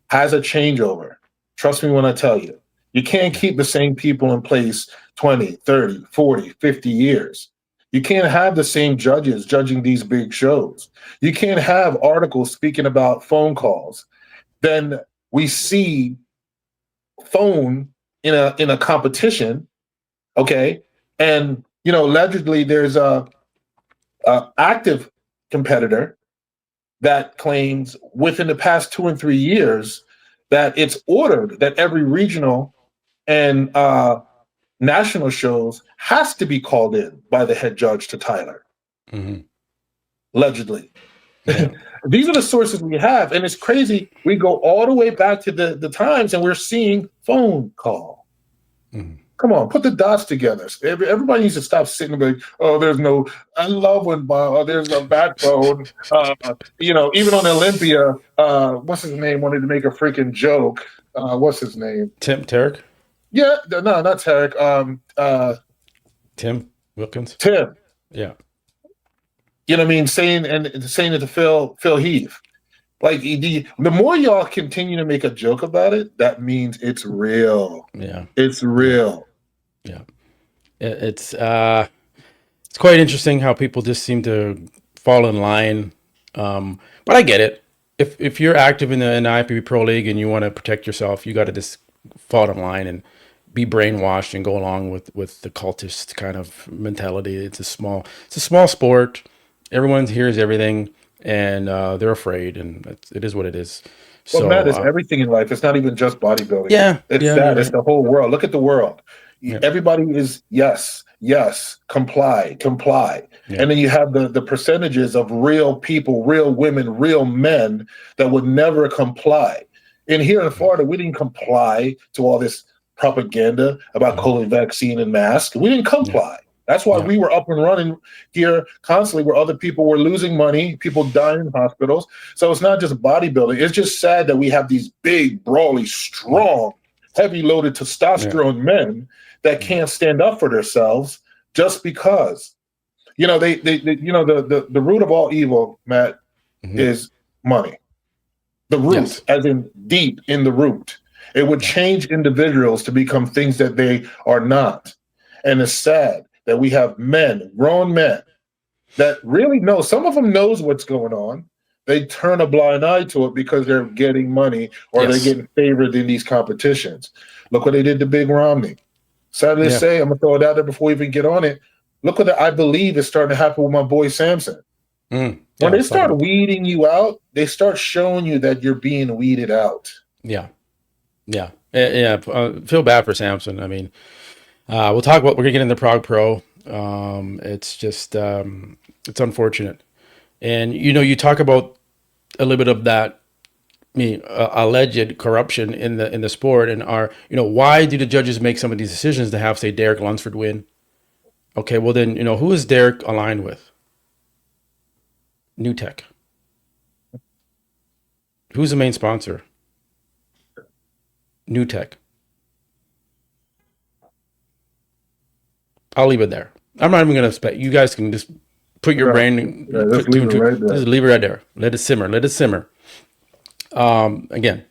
A: has a changeover. Trust me when I tell you. You can't keep the same people in place 20, 30, 40, 50 years. You can't have the same judges judging these big shows. You can't have articles speaking about phone calls. Then we see phone in a competition, okay? And, you know, allegedly there's a active competitor that claims within the past 2 and 3 years that it's ordered that every regional and national shows has to be called in by the head judge to Tyler. Allegedly. Yeah. These are the sources we have, and it's crazy. We go all the way back to the times, and we're seeing phone call. Come on, put the dots together. Everybody needs to stop sitting and be like, oh, there's no, I love when there's a backbone. You know, even on Olympia, what's his name wanted to make a freaking joke. What's his name?
B: Tarek?
A: Yeah, no, not Tarek.
B: Tim Wilkins?
A: Tim.
B: Yeah.
A: You know what I mean? Saying it to Phil Heath. Like, the more y'all continue to make a joke about it, that means it's real.
B: Yeah.
A: It's real.
B: Yeah. It's quite interesting how people just seem to fall in line. But I get it. If you're active in the IFBB Pro League and you want to protect yourself, you got to just fall in line and be brainwashed and go along with the cultist kind of mentality. It's a small sport. Everyone hears everything, and they're afraid, and it is what it is.
A: Well,
B: so,
A: Matt, it's everything in life. It's not even just bodybuilding.
B: Yeah.
A: It's
B: that.
A: It's the whole world. Look at the world. Yeah. Everybody is yes, comply. Yeah. And then you have the percentages of real people, real women, real men that would never comply. And here in Florida, we didn't comply to all this propaganda about COVID vaccine and mask. We didn't comply. That's why we were up and running here constantly, where other people were losing money, people dying in hospitals. So it's not just bodybuilding. It's just sad that we have these big, brawly, strong, heavy loaded testosterone men that can't stand up for themselves just because. You know, they you know, the root of all evil, Matt, is money. The root, as in deep in the root. It would change individuals to become things that they are not. And it's sad that we have men, grown men, that really know. Some of them knows what's going on. They turn a blind eye to it because they're getting money or they're getting favored in these competitions. Look what they did to Big Romney. Sadly to say, I'm going to throw it out there before we even get on it. Look what I believe is starting to happen with my boy Samson. When they start weeding you out, they start showing you that you're being weeded out.
B: Yeah. Feel bad for Samson. I mean, we're going to get into Prague Pro. It's just, it's unfortunate. And, you know, you talk about a little bit of that, alleged corruption in the sport, and why do the judges make some of these decisions to have, say, Derek Lunsford win? Okay, well then, who is Derek aligned with? New Tech. Who's the main sponsor? New Tech. I'll leave it there. I'm not even going to spec. You guys can just put your brain.
A: Just leave
B: it right there. Let it simmer. Again,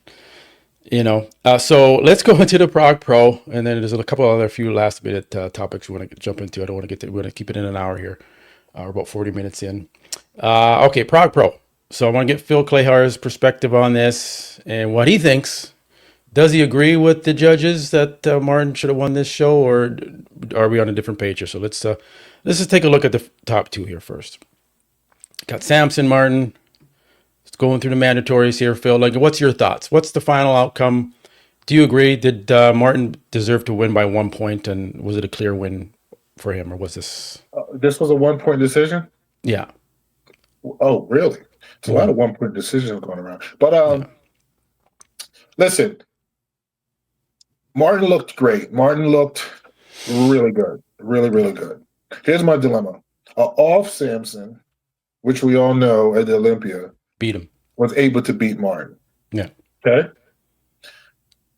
B: so let's go into the Prague Pro, and then there's a couple other few last minute topics we want to jump into. I don't want to we want to keep it in an hour here. We're about 40 minutes in. Okay, Prague Pro. So I want to get Phil Clayhar's perspective on this and what he thinks. Does he agree with the judges that Martin should have won this show, or are we on a different page here? So let's just take a look at the top two here first. Got Samson, Martin. Let's go through the mandatories here, Phil. Like, what's your thoughts? What's the final outcome? Do you agree? Did Martin deserve to win by 1 point, and was it a clear win for him, or was this?
A: This was a 1 point decision?
B: Yeah.
A: Oh, really? It's a lot of 1 point decisions going around. But listen. Martin looked great. Martin looked really good. Really, really good. Here's my dilemma. Off Samson, which we all know at the Olympia,
B: beat him.
A: Was able to beat Martin.
B: Yeah.
A: Okay?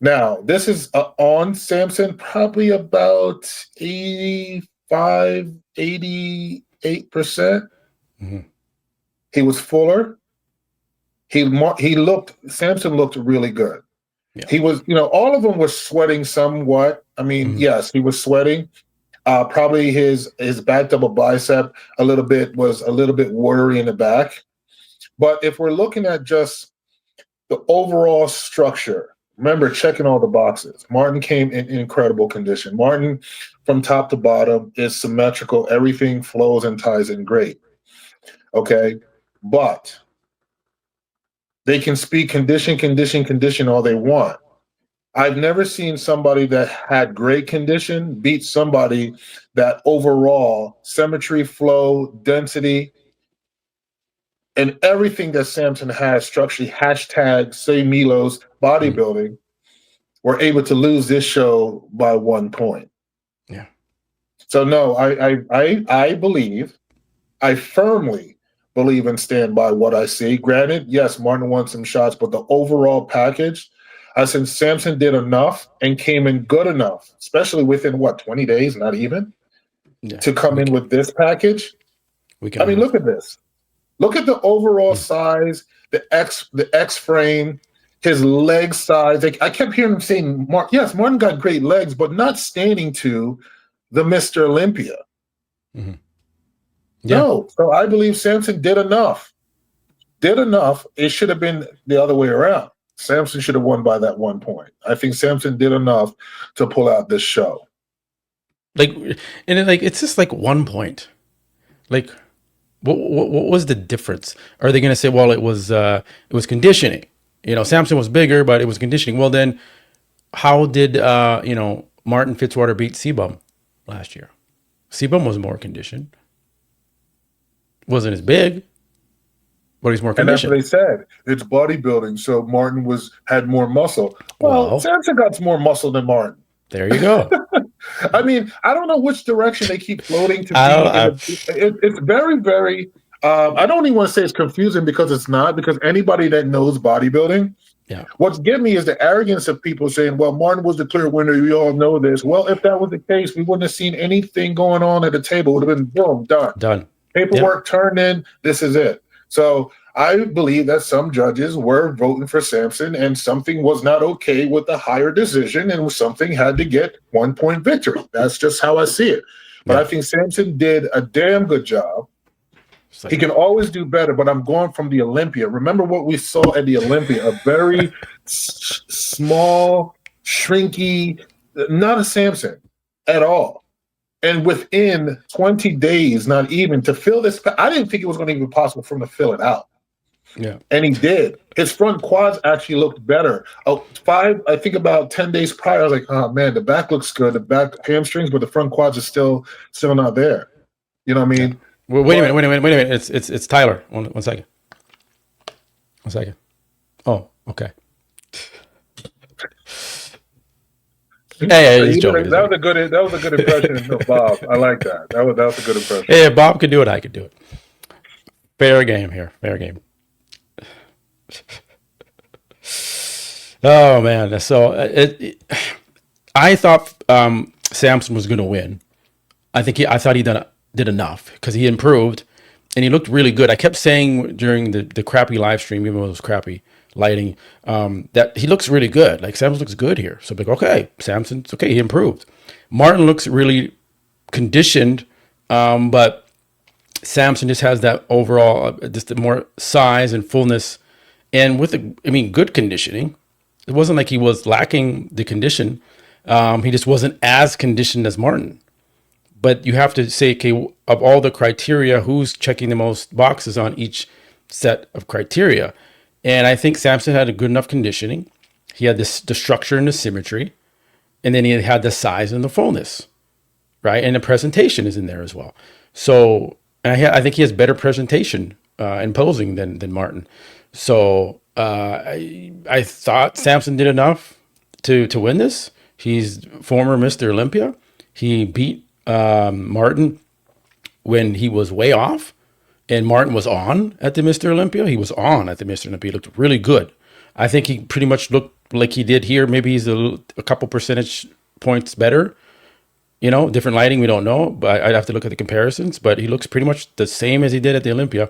A: Now, this is on Samson, probably about 85, 88%.
B: Mm-hmm.
A: He was fuller. Samson looked really good.
B: Yeah.
A: He was, all of them were sweating somewhat. I mean, yes, he was sweating. Probably his back double bicep was a little bit watery in the back. But if we're looking at just the overall structure, remember checking all the boxes. Martin came in incredible condition. Martin, from top to bottom, is symmetrical. Everything flows and ties in great. Okay, but they can speak condition all they want. I've never seen somebody that had great condition beat somebody that overall symmetry, flow, density, and everything that Samson has structurally, hashtag say Milos bodybuilding, were able to lose this show by 1 point.
B: Yeah.
A: So no, I believe, I firmly believe and stand by what I see. Granted, yes, Martin won some shots, but the overall package, I said Samson did enough and came in good enough, especially within 20 days, not even, to come in with this package. Look at this. Look at the overall size, the X frame, his leg size. I kept hearing him saying, Martin got great legs, but not standing to the Mr. Olympia.
B: Mm-hmm. Yeah.
A: No. So I believe Samson did enough. It should have been the other way around. Samson should have won by that 1 point. I think Samson did enough to pull out this show.
B: It's just 1 point. What was the difference? Are they going to say, well, it was conditioning? Samson was bigger, but it was conditioning. Well, then how did Martin Fitzwater beat cbum last year? cbum was more conditioned. Wasn't as big, but he's more conditioned.
A: And that's what they said. It's bodybuilding, so Martin had more muscle. Well, Samson got more muscle than Martin.
B: There you go.
A: I mean, I don't know which direction they keep floating to. It's very, very. I don't even want to say it's confusing because it's not. Because anybody that knows bodybuilding, what's getting me is the arrogance of people saying, "Well, Martin was the clear winner. We all know this." Well, if that was the case, we wouldn't have seen anything going on at the table. It would have been boom, done. Paperwork turned in. This is it. So I believe that some judges were voting for Samson, and something was not okay with the higher decision, and something had to get 1 point victory. That's just how I see it. But I think Samson did a damn good job. He can always do better, but I'm going from the Olympia. Remember what we saw at the Olympia, a very small, shrinky, not a Samson at all. And within 20 days, not even, to fill this, I didn't think it was going to be possible for him to fill it out.
B: Yeah.
A: And he did. His front quads actually looked better. I think about 10 days prior, I was like, oh man, the back looks good, the back hamstrings, but the front quads are still not there. You know what I mean?
B: Yeah. Well, wait a minute. It's Tyler. One second. 1 second. Oh, okay. Hey, he's joking.
A: That was a good impression of Bob. I like that. That was a good impression.
B: Hey, if Bob could do it, I could do it. Fair game here. Fair game. Oh man. So I thought Samson was going to win. I thought he did enough because he improved and he looked really good. I kept saying during the crappy live stream, even though it was crappy lighting, that he looks really good. Like Samson looks good here. So I'm like, okay, Samson's okay. He improved. Martin looks really conditioned, but Samson just has that overall, just more size and fullness, and with good conditioning. It wasn't like he was lacking the condition. He just wasn't as conditioned as Martin. But you have to say, okay, of all the criteria, who's checking the most boxes on each set of criteria? And I think Samson had a good enough conditioning. He had the structure and the symmetry, and then he had the size and the fullness, right? And the presentation is in there as well. So I think he has better presentation and posing than Martin. So I thought Samson did enough to win this. He's former Mr. Olympia. He beat Martin when he was way off, and Martin was on at the Mr. Olympia. He was on at the Mr. Olympia. He looked really good. I think he pretty much looked like he did here. Maybe he's a couple percentage points better. You know, different lighting, we don't know, but I'd have to look at the comparisons. But he looks pretty much the same as he did at the Olympia.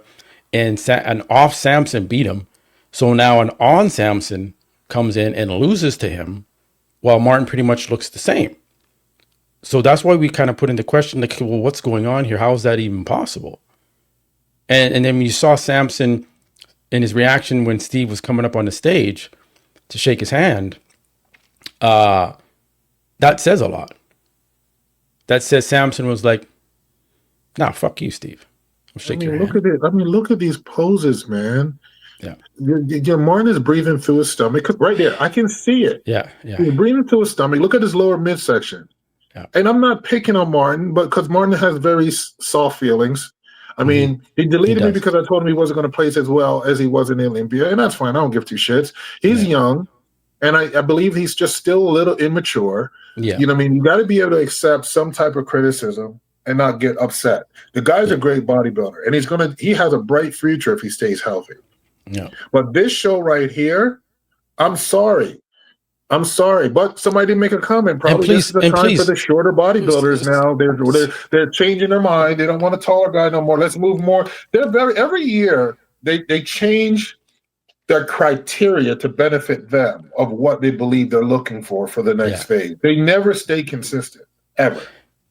B: And an off Samson beat him. So now an on Samson comes in and loses to him, while Martin pretty much looks the same. So that's why we kind of put into question, like, well, what's going on here? How is that even possible? And then you saw Samson in his reaction when Steve was coming up on the stage to shake his hand. That says a lot. That says Samson was like, nah, fuck you, Steve. I'll shake your hand.
A: Look at it. I mean, look at these poses, man.
B: Yeah.
A: Your Martin is breathing through his stomach. Right there, I can see it.
B: Yeah.
A: He's breathing through his stomach. Look at his lower midsection.
B: Yeah.
A: And I'm not picking on Martin, but because Martin has very soft feelings. I mean, he deleted me because I told him he wasn't going to place as well as he was in the Olympia, and that's fine. I don't give two shits. He's young, and I believe he's just still a little immature.
B: Yeah.
A: You know what I mean? You got to be able to accept some type of criticism and not get upset. The guy's a great bodybuilder, and he has a bright future if he stays healthy.
B: Yeah.
A: But this show right here, I'm sorry, but somebody didn't make a comment. Probably this is the time for the shorter bodybuilders now. They're changing their mind. They don't want a taller guy no more. Let's move more. Every year they change their criteria to benefit them of what they believe they're looking for the next phase. They never stay consistent ever.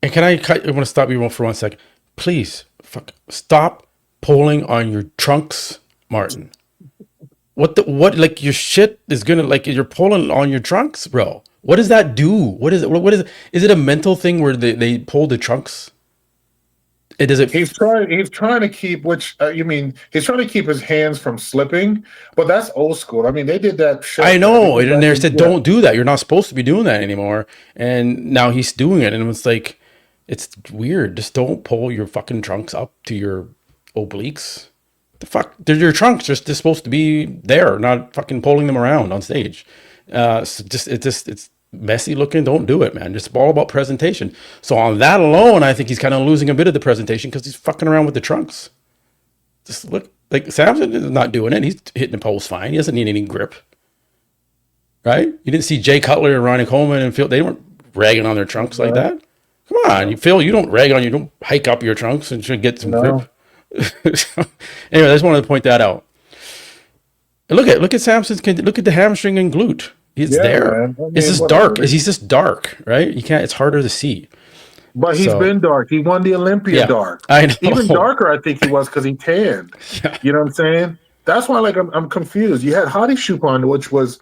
B: And I want to stop you for 1 second. Please, stop pulling on your trunks, Martin. What like your shit is gonna, like, you're pulling on your trunks, bro. What does that do? What is it? Is it a mental thing where they pull the trunks? He's trying to keep, he's trying to keep his hands from slipping, but that's old school. I mean, they did that shit. I know, and they said, don't do that. You're not supposed to be doing that anymore. And now he's doing it, and it's like, it's weird. Just don't pull your fucking trunks up to your obliques. The fuck? They're your trunks. They're supposed to be there, not fucking pulling them around on stage. It's messy looking. Don't do it, man. It's all about presentation. So on that alone, I think he's kind of losing a bit of the presentation because he's fucking around with the trunks. Just look, like, Samson is not doing it. He's hitting the post fine. He doesn't need any grip, right? You didn't see Jay Cutler and Ronnie Coleman and Phil. They weren't ragging on their trunks like that. Come on, Phil. You don't rag on. You don't hike up your trunks and should get some grip. Anyway, I just wanted to point that out. And look at Samson's. Look at the hamstring and glute. It's there. I mean, it's just dark. He's just dark, right? You can't. It's harder to see.
A: But he's been dark. He won the Olympia dark.
B: I know.
A: Even darker, I think he was, because he tanned.
B: Yeah.
A: You know what I'm saying? That's why, like, I'm confused. You had Hadi Chupon, which was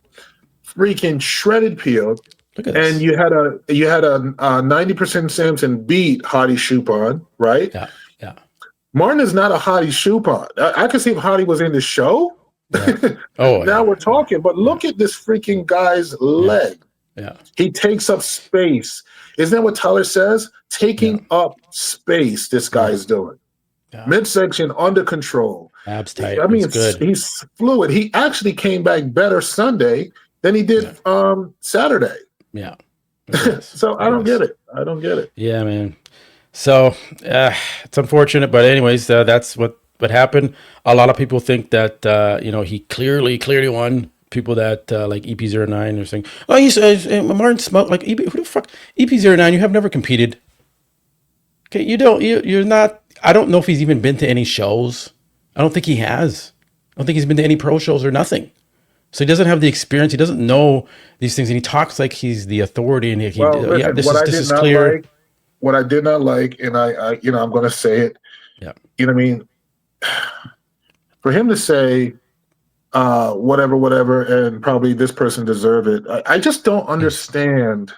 A: freaking shredded peeled.
B: Look at this.
A: And you had a 90% Samson beat Hadi Chupon, right?
B: Yeah.
A: Martin is not a Hadi Chupon. I could see if Hadi was in the show.
B: Yeah.
A: Now we're talking. But look at this freaking guy's leg.
B: Yeah.
A: He takes up space. Isn't that what Tyler says? Taking up space, this guy's doing. Yeah. Midsection under control.
B: Abs tight.
A: I mean,
B: good.
A: He's fluid. He actually came back better Sunday than he did Saturday.
B: Yeah.
A: So I don't get it.
B: Yeah, man. So it's unfortunate, but anyways, that's what happened. A lot of people think that he clearly won. People that like EP09 are saying, "Oh, he's Martin smoked like EP." Who the fuck? EP09? You have never competed. Okay, you're not. I don't know if he's even been to any shows. I don't think he has. I don't think he's been to any pro shows or nothing. So he doesn't have the experience. He doesn't know these things, and he talks like he's the authority. And this is clear.
A: What I did not like, and I I'm going to say it.
B: Yeah.
A: You know what I mean? For him to say, whatever, and probably this person deserve it. I just don't understand.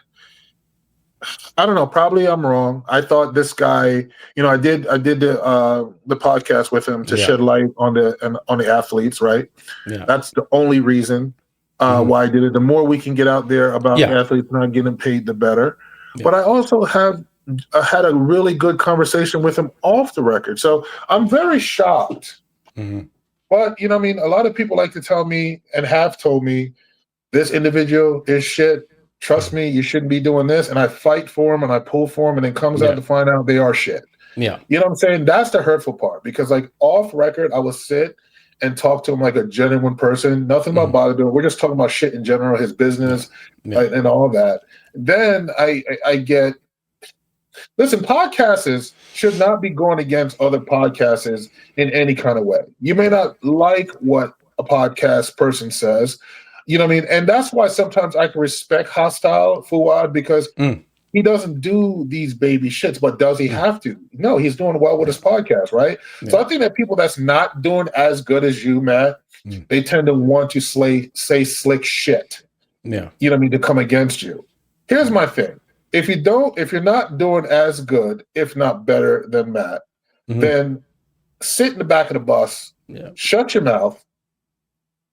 A: I don't know. Probably I'm wrong. I thought this guy, I did the podcast with him to shed light on the athletes, right? Yeah. That's the only reason why I did it. The more we can get out there about athletes not getting paid, the better. Yeah. But I also had a really good conversation with him off the record. So I'm very shocked. Mm-hmm. But, a lot of people like to tell me and have told me this individual is shit. Trust me, you shouldn't be doing this. And I fight for him and I pull for him, and it comes out to find out they are shit.
B: Yeah.
A: You know what I'm saying? That's the hurtful part, because, like, off record, I will sit and talk to him like a genuine person, nothing about bodybuilding, we're just talking about shit in general, his business and all that, then I get, listen, podcasters should not be going against other podcasters in any kind of way. You may not like what a podcast person says, you know what I mean? And that's why sometimes I can respect Hostile Fuad, because he doesn't do these baby shits, but does he have to? No, he's doing well with his podcast, right? So I think that people that's not doing as good as you, Matt, they tend to want to say slick shit.
B: Yeah.
A: You know what I mean? To come against you. Here's my thing. If you're not doing as good, if not better than Matt, then sit in the back of the bus, shut your mouth.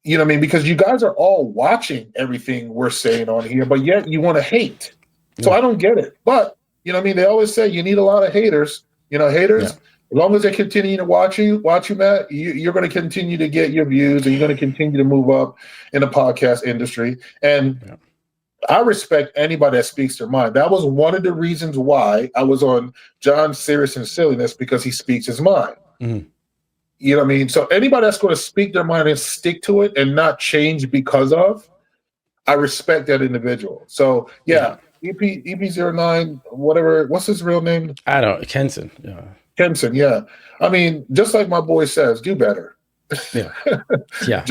A: You know what I mean? Because you guys are all watching everything we're saying on here, but yet you want to hate. So I don't get it. But, you know what I mean? They always say you need a lot of haters. You know, haters, as long as they continue to watch you, Matt, you're going to continue to get your views, and you're going to continue to move up in the podcast industry. And I respect anybody that speaks their mind. That was one of the reasons why I was on John Serious and Silliness, because he speaks his mind. You know what I mean? So anybody that's going to speak their mind and stick to it and not change because of, I respect that individual. So EP09, whatever, what's his real name?
B: I don't know, Kenson. Yeah.
A: Kenson, yeah. I mean, just like my boy says, do better.
B: Yeah. Yeah.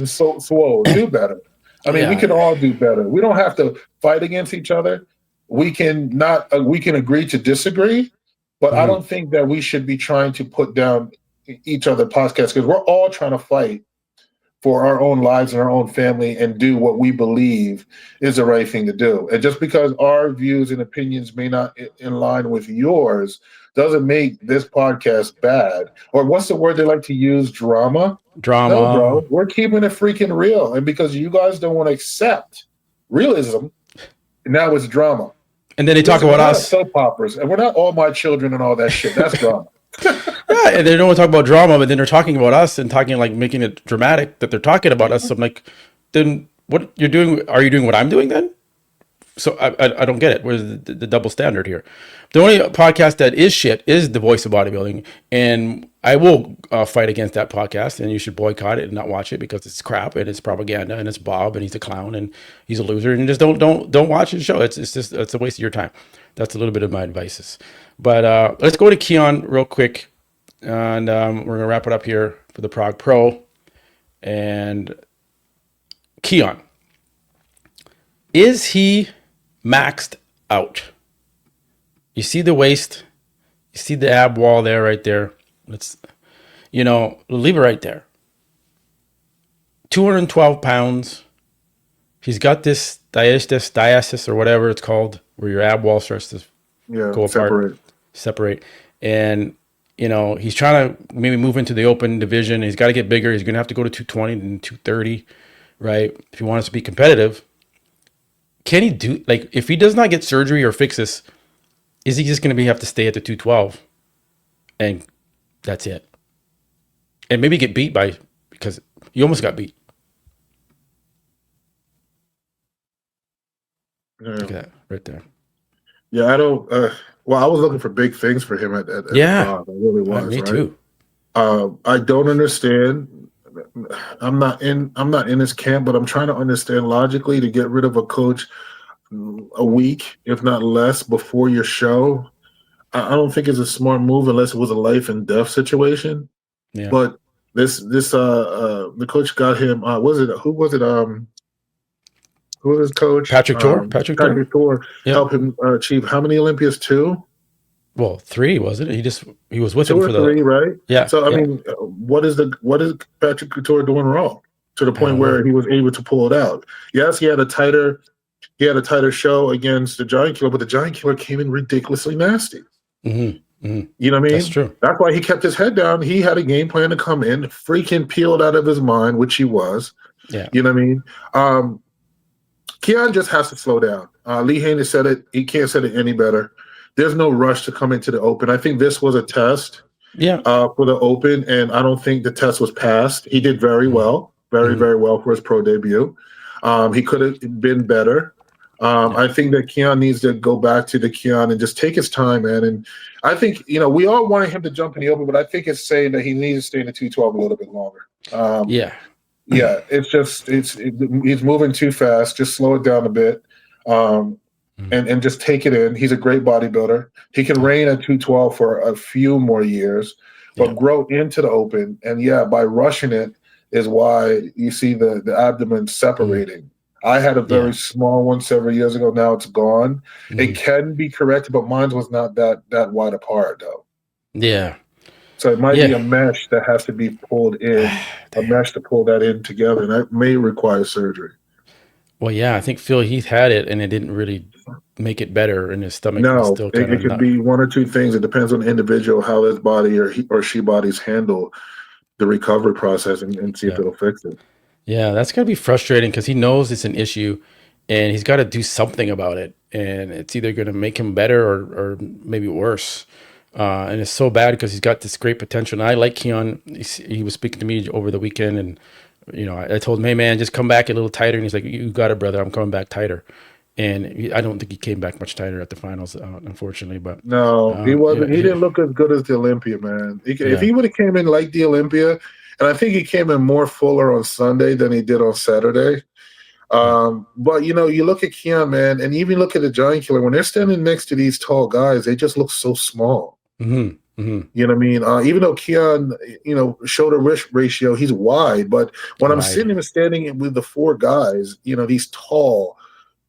A: Swole, do better. I mean, we can all do better. We don't have to fight against each other. We can agree to disagree, but I don't think that we should be trying to put down each other podcasts, because we're all trying to fight for our own lives and our own family and do what we believe is the right thing to do. And just because our views and opinions may not in line with yours doesn't make this podcast bad. Or what's the word they like to use? Drama? No, bro. We're keeping it freaking real. And because you guys don't want to accept realism, now it's drama.
B: And then they talk about us.
A: Soap operas. And we're not All My Children and all that shit. That's drama.
B: Yeah, and they don't want to talk about drama, but then they're talking about us and talking, like, making it dramatic that they're talking about us. So I'm like, then what you're doing? Are you doing what I'm doing then? So I don't get it. Where's the double standard here? The only podcast that is shit is The Voice of Bodybuilding, and I will fight against that podcast. And you should boycott it and not watch it because it's crap and it's propaganda and it's Bob and he's a clown and he's a loser, and just don't watch the show. It's a waste of your time. That's a little bit of my advice. But let's go to Keon real quick, and we're gonna wrap it up here for the Prague Pro. And Keon, is he maxed out? You see the waist, you see the ab wall there, right there. Let's, leave it right there. 212 pounds. He's got this diastasis or whatever it's called, where your ab wall starts to go apart, separate. And, he's trying to maybe move into the open division. He's got to get bigger. He's going to have to go to 220 and 230, right? If he wants to be competitive. Can he do, like, if he does not get surgery or fix this, is he just going to have to stay at the 212 and that's it? And maybe get beat because he almost got beat. Look at that right there.
A: Yeah, I don't. Well, I was looking for big things for him at Prague. I really was.
B: Me too.
A: I don't understand. I'm not in his camp, but I'm trying to understand logically to get rid of a coach a week, if not less, before your show. I don't think it's a smart move unless it was a life and death situation.
B: Yeah.
A: But the coach got him. Who was his coach?
B: Patrick Tor. Patrick
A: Tor helped him achieve how many Olympias? 2?
B: Well, 3, wasn't it? He was with
A: 2
B: him
A: or
B: for
A: 3, right?
B: Yeah.
A: So I mean, what is Patrick Couture doing wrong to the point where he was able to pull it out? Yes, he had a tighter show against the Giant Killer, but the Giant Killer came in ridiculously nasty.
B: Mm-hmm. Mm-hmm.
A: You know what I mean?
B: That's true.
A: That's why he kept his head down. He had a game plan to come in, freaking peeled out of his mind, which he was.
B: Yeah.
A: You know what I mean? Keon just has to slow down. Lee Haney said it. He can't say it any better. There's no rush to come into the Open. I think this was a test for the Open, and I don't think the test was passed. He did very well, very well for his pro debut. He could have been better. I think that Keon needs to go back to the Keon and just take his time, man. And I think, we all wanted him to jump in the open, but I think it's saying that he needs to stay in the 212 a little bit longer. Yeah, it's just he's moving too fast. Just slow it down a bit, and just take it in. He's a great bodybuilder. He can reign at 212 for a few more years, but grow into the open. And by rushing it is why you see the abdomen separating. I had a very small one several years ago. Now it's gone. It can be corrected, but mine was not that wide apart though.
B: Yeah.
A: So it might be a mesh that has to be pulled in, a mesh to pull that in together, and that may require surgery.
B: Well, yeah, I think Phil Heath had it, and it didn't really make it better, and his stomach was
A: No,
B: still
A: it could be one or two things. It depends on the individual, how his body or he or she bodies handle the recovery process, and see if it'll fix it.
B: Yeah, that's going to be frustrating because he knows it's an issue, and he's got to do something about it, and it's either going to make him better or maybe worse. And it's so bad because he's got this great potential. And I like Keon. He was speaking to me over the weekend, and I told him, "Hey man, just come back a little tighter." And he's like, "You got it, brother. I'm coming back tighter." And I don't think he came back much tighter at the finals, unfortunately. But
A: no, he wasn't. He didn't look as good as the Olympia, man. If he would have came in like the Olympia, and I think he came in more fuller on Sunday than he did on Saturday. But you look at Keon, man, and even look at the Giant Killer. When they're standing next to these tall guys, they just look so small. You know what I mean? Even though Keon, shoulder wrist ratio, he's wide. But when I'm sitting and standing with the four guys, these tall,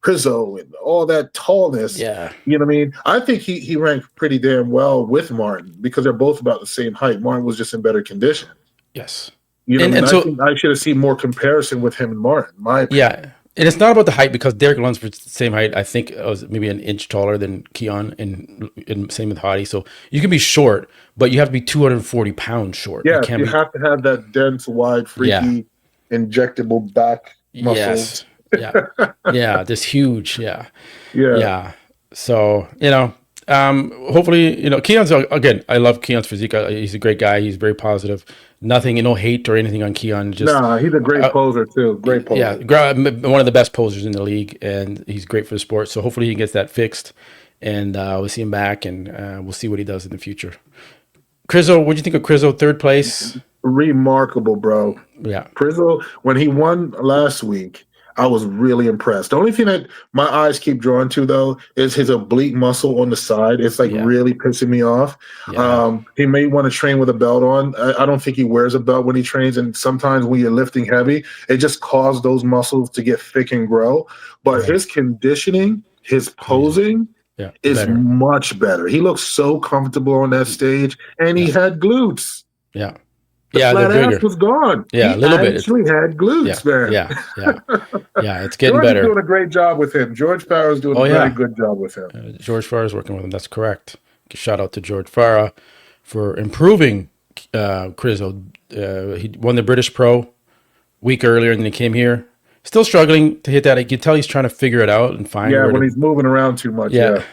A: Prizzo and all that tallness, you know what I mean? I think he ranked pretty damn well with Martin because they're both about the same height. Martin was just in better condition.
B: Yes.
A: I think I should have seen more comparison with him and Martin. My opinion.
B: Yeah. And it's not about the height because Derek Lunsford's the same height. I think I was maybe an inch taller than Keon, and same with Hottie. So you can be short, but you have to be 240 pounds short.
A: Yeah, you have to have that dense, wide, freaky, injectable back muscles.
B: Yes. This huge. Yeah. So, hopefully, Keon's, again, I love Keon's physique. He's a great guy. He's very positive. Nothing, no hate or anything on Keon. Just
A: he's a great poser too. Great poser.
B: Yeah, one of the best posers in the league, and he's great for the sport. So hopefully he gets that fixed, and we'll see him back, and we'll see what he does in the future. Crizzo, what do you think of Crizzo? Third place.
A: Remarkable, bro.
B: Yeah.
A: Crizzo, when he won last week, I was really impressed. The only thing that my eyes keep drawn to, though, is his oblique muscle on the side. It's really pissing me off. Yeah. He may want to train with a belt on. I don't think he wears a belt when he trains. And sometimes when you're lifting heavy, it just causes those muscles to get thick and grow. But his conditioning, his posing is much better. He looks so comfortable on that stage, and he had glutes.
B: Yeah.
A: The flat ass was gone.
B: Yeah, a little bit.
A: He actually had glutes, man.
B: Yeah, it's getting better.
A: George is doing a great job with him. George Farah's doing a very good job with him.
B: George Farah's working with him. That's correct. Shout out to George Farah for improving Crizzo. He won the British Pro week earlier, and then he came here. Still struggling to hit that. You can tell he's trying to figure it out and find.
A: Yeah, when he's moving around too much. Yeah.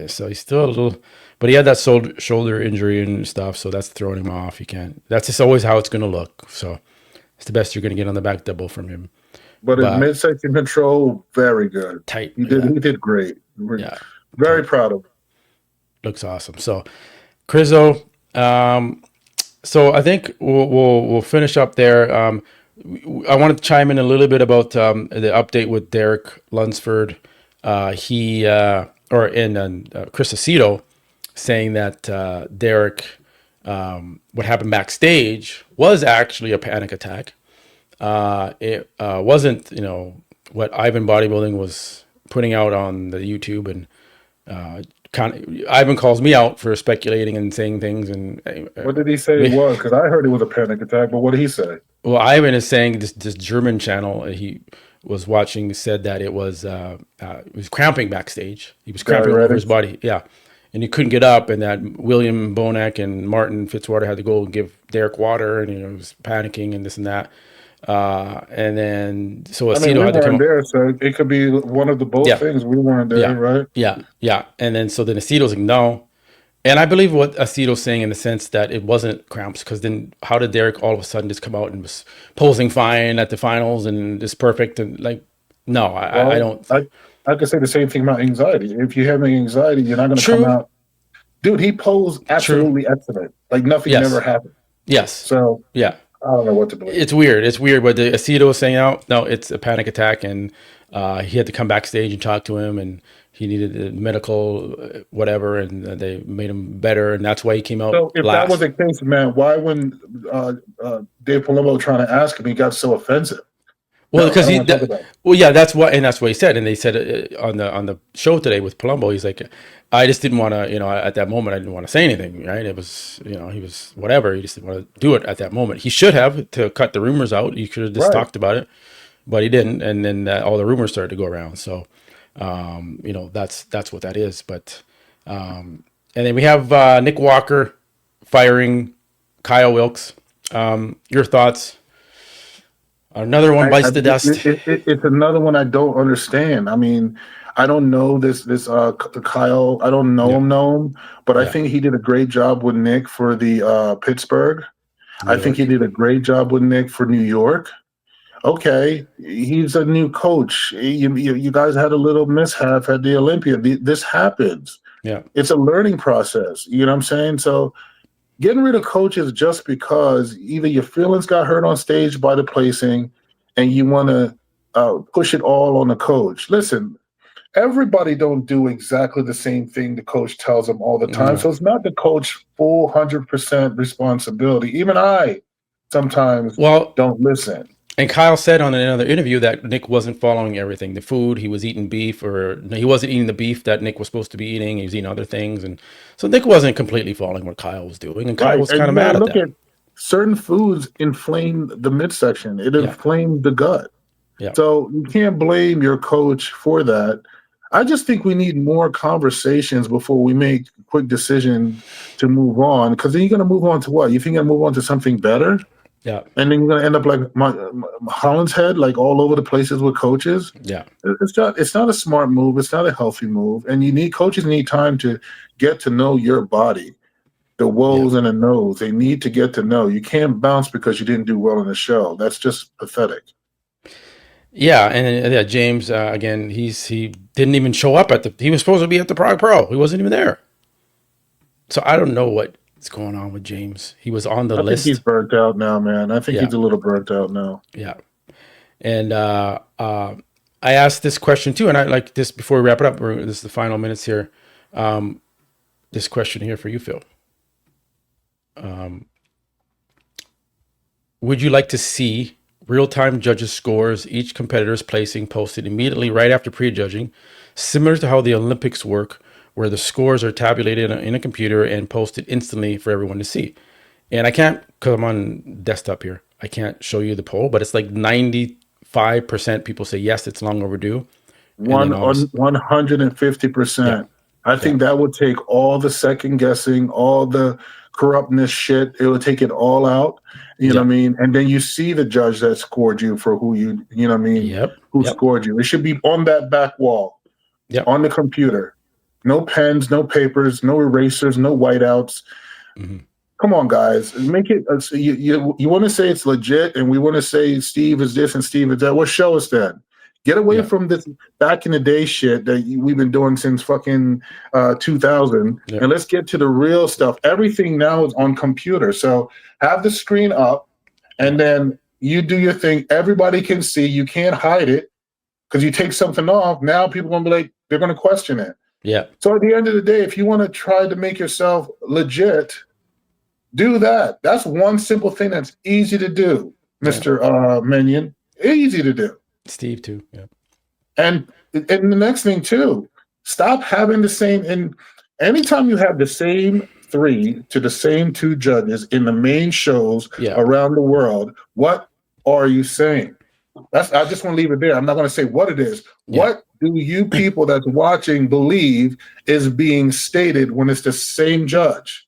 B: So he's still a little. But he had that shoulder injury and stuff, so that's throwing him off. He can't. That's just always how it's going to look. So it's the best you're going to get on the back double from him.
A: But his midsection control, very good.
B: Tight.
A: He did great. Very proud of him.
B: Looks awesome. So Crizzo. So I think we'll finish up there. I wanted to chime in a little bit about the update with Derek Lunsford. Chris Aceto, saying that Derek, what happened backstage was actually a panic attack. It wasn't, what Ivan Bodybuilding was putting out on the YouTube, and Ivan calls me out for speculating and saying things. And
A: what did he say it was? Because I heard it was a panic attack, but what did he say?
B: Well, Ivan is saying this German channel he was watching said that it was cramping backstage. He was cramping over his body. Yeah. And he couldn't get up, and that William Bonac and Martin Fitzwater had to go and give Derek water, and he was panicking and this and that. And then Aceto had to come
A: there, so it could be one of the both things. We weren't there, right?
B: Yeah. And then Aceto's like, no. And I believe what Aceto's saying in the sense that it wasn't cramps, because then how did Derek all of a sudden just come out and was posing fine at the finals and just perfect? And like, no, I don't.
A: I could say the same thing about anxiety. If you have anxiety, you're not going to come
B: True.
A: out. Dude, he posed absolutely excellent. Like nothing
B: Yes.
A: never happened.
B: Yes.
A: So
B: Yeah.
A: I don't know what to believe.
B: It's weird. It's weird. But the Aceto was saying, no, it's a panic attack, and he had to come backstage and talk to him, and he needed medical whatever, and they made him better, and that's why he came out.
A: So if
B: last.
A: that was the case, man, why when Dave Palumbo trying to ask him, he got so offensive?
B: Well,
A: No,
B: because
A: I don't wanna talk about it.
B: yeah, that's what he said, and they said on the show today with Palumbo, he's like, I just didn't want to, at that moment, I didn't want to say anything, right? It was, he was whatever, he just didn't want to do it at that moment. He should have to cut the rumors out. He could have just talked about it, but he didn't, and then all the rumors started to go around. So, that's what that is. But, and then we have Nick Walker firing Kyle Wilkes. Your thoughts? Another one bites the dust.
A: It's another one I don't understand. I mean, I don't know this Kyle. I don't know him, but I think he did a great job with Nick for the Pittsburgh. I think he did a great job with Nick for New York. Okay, he's a new coach. You guys had a little mishap at the Olympia. This happens.
B: Yeah,
A: it's a learning process. You know what I'm saying? So getting rid of coaches just because either your feelings got hurt on stage by the placing and you want to push it all on the coach. Listen, everybody don't do exactly the same thing the coach tells them all the time. So it's not the coach full 100% responsibility. Even I sometimes don't listen.
B: And Kyle said on another interview that Nick wasn't following everything. The food, he was eating beef, or he wasn't eating the beef that Nick was supposed to be eating. He was eating other things. And so Nick wasn't completely following what Kyle was doing. And Kyle was kind of mad at that. Look at
A: certain foods inflame the midsection. It inflamed the gut.
B: Yeah.
A: So you can't blame your coach for that. I just think we need more conversations before we make a quick decision to move on. Because then you're going to move on to what? You think you're going to move on to something better?
B: Yeah.
A: And then you're going to end up like Holland's Head, like all over the places with coaches.
B: Yeah.
A: It's not a smart move. It's not a healthy move. And coaches need time to get to know your body, the woes and the no's. They need to get to know. You can't bounce because you didn't do well in the show. That's just pathetic.
B: Yeah. And then, James, again, he didn't even show up he was supposed to be at the Prague Pro. He wasn't even there. So I don't know what's going on with James. He was on the list.
A: I think he's burnt out now, man. I think he's a little burnt out now.
B: Yeah. And I asked this question too, and I like this before we wrap it up. This is the final minutes here. This question here for you, Phil. Would you like to see real-time judges' scores, each competitor's placing posted immediately right after pre-judging, similar to how the Olympics work, where the scores are tabulated in a computer and posted instantly for everyone to see? And I can't, because I'm on desktop here, I can't show you the poll, but it's like 95% people say yes, it's long overdue.
A: 150%. I think that would take all the second guessing, all the corruptness shit. It would take it all out. You know what I mean? And then you see the judge that scored you for who you know what I mean? Who scored you. It should be on that back wall, on the computer. No pens, no papers, no erasers, no whiteouts. Mm-hmm. Come on, guys. Make it. You want to say it's legit, and we want to say Steve is this and Steve is that. Well, show us then. Get away from this back in the day shit that we've been doing since fucking 2000, and let's get to the real stuff. Everything now is on computer, so have the screen up, and then you do your thing. Everybody can see. You can't hide it because you take something off. Now people are gonna be like, they're gonna question it.
B: Yeah.
A: So at the end of the day, if you want to try to make yourself legit, do that. That's one simple thing that's easy to do, Mr. Manion. Easy to do.
B: Steve too. Yeah.
A: And the next thing too, stop having the same. And anytime you have the same 3 to the same 2 judges in the main shows around the world, what are you saying? I just want to leave it there. I'm not going to say what it is. What do you people that's watching believe is being stated when it's the same judge?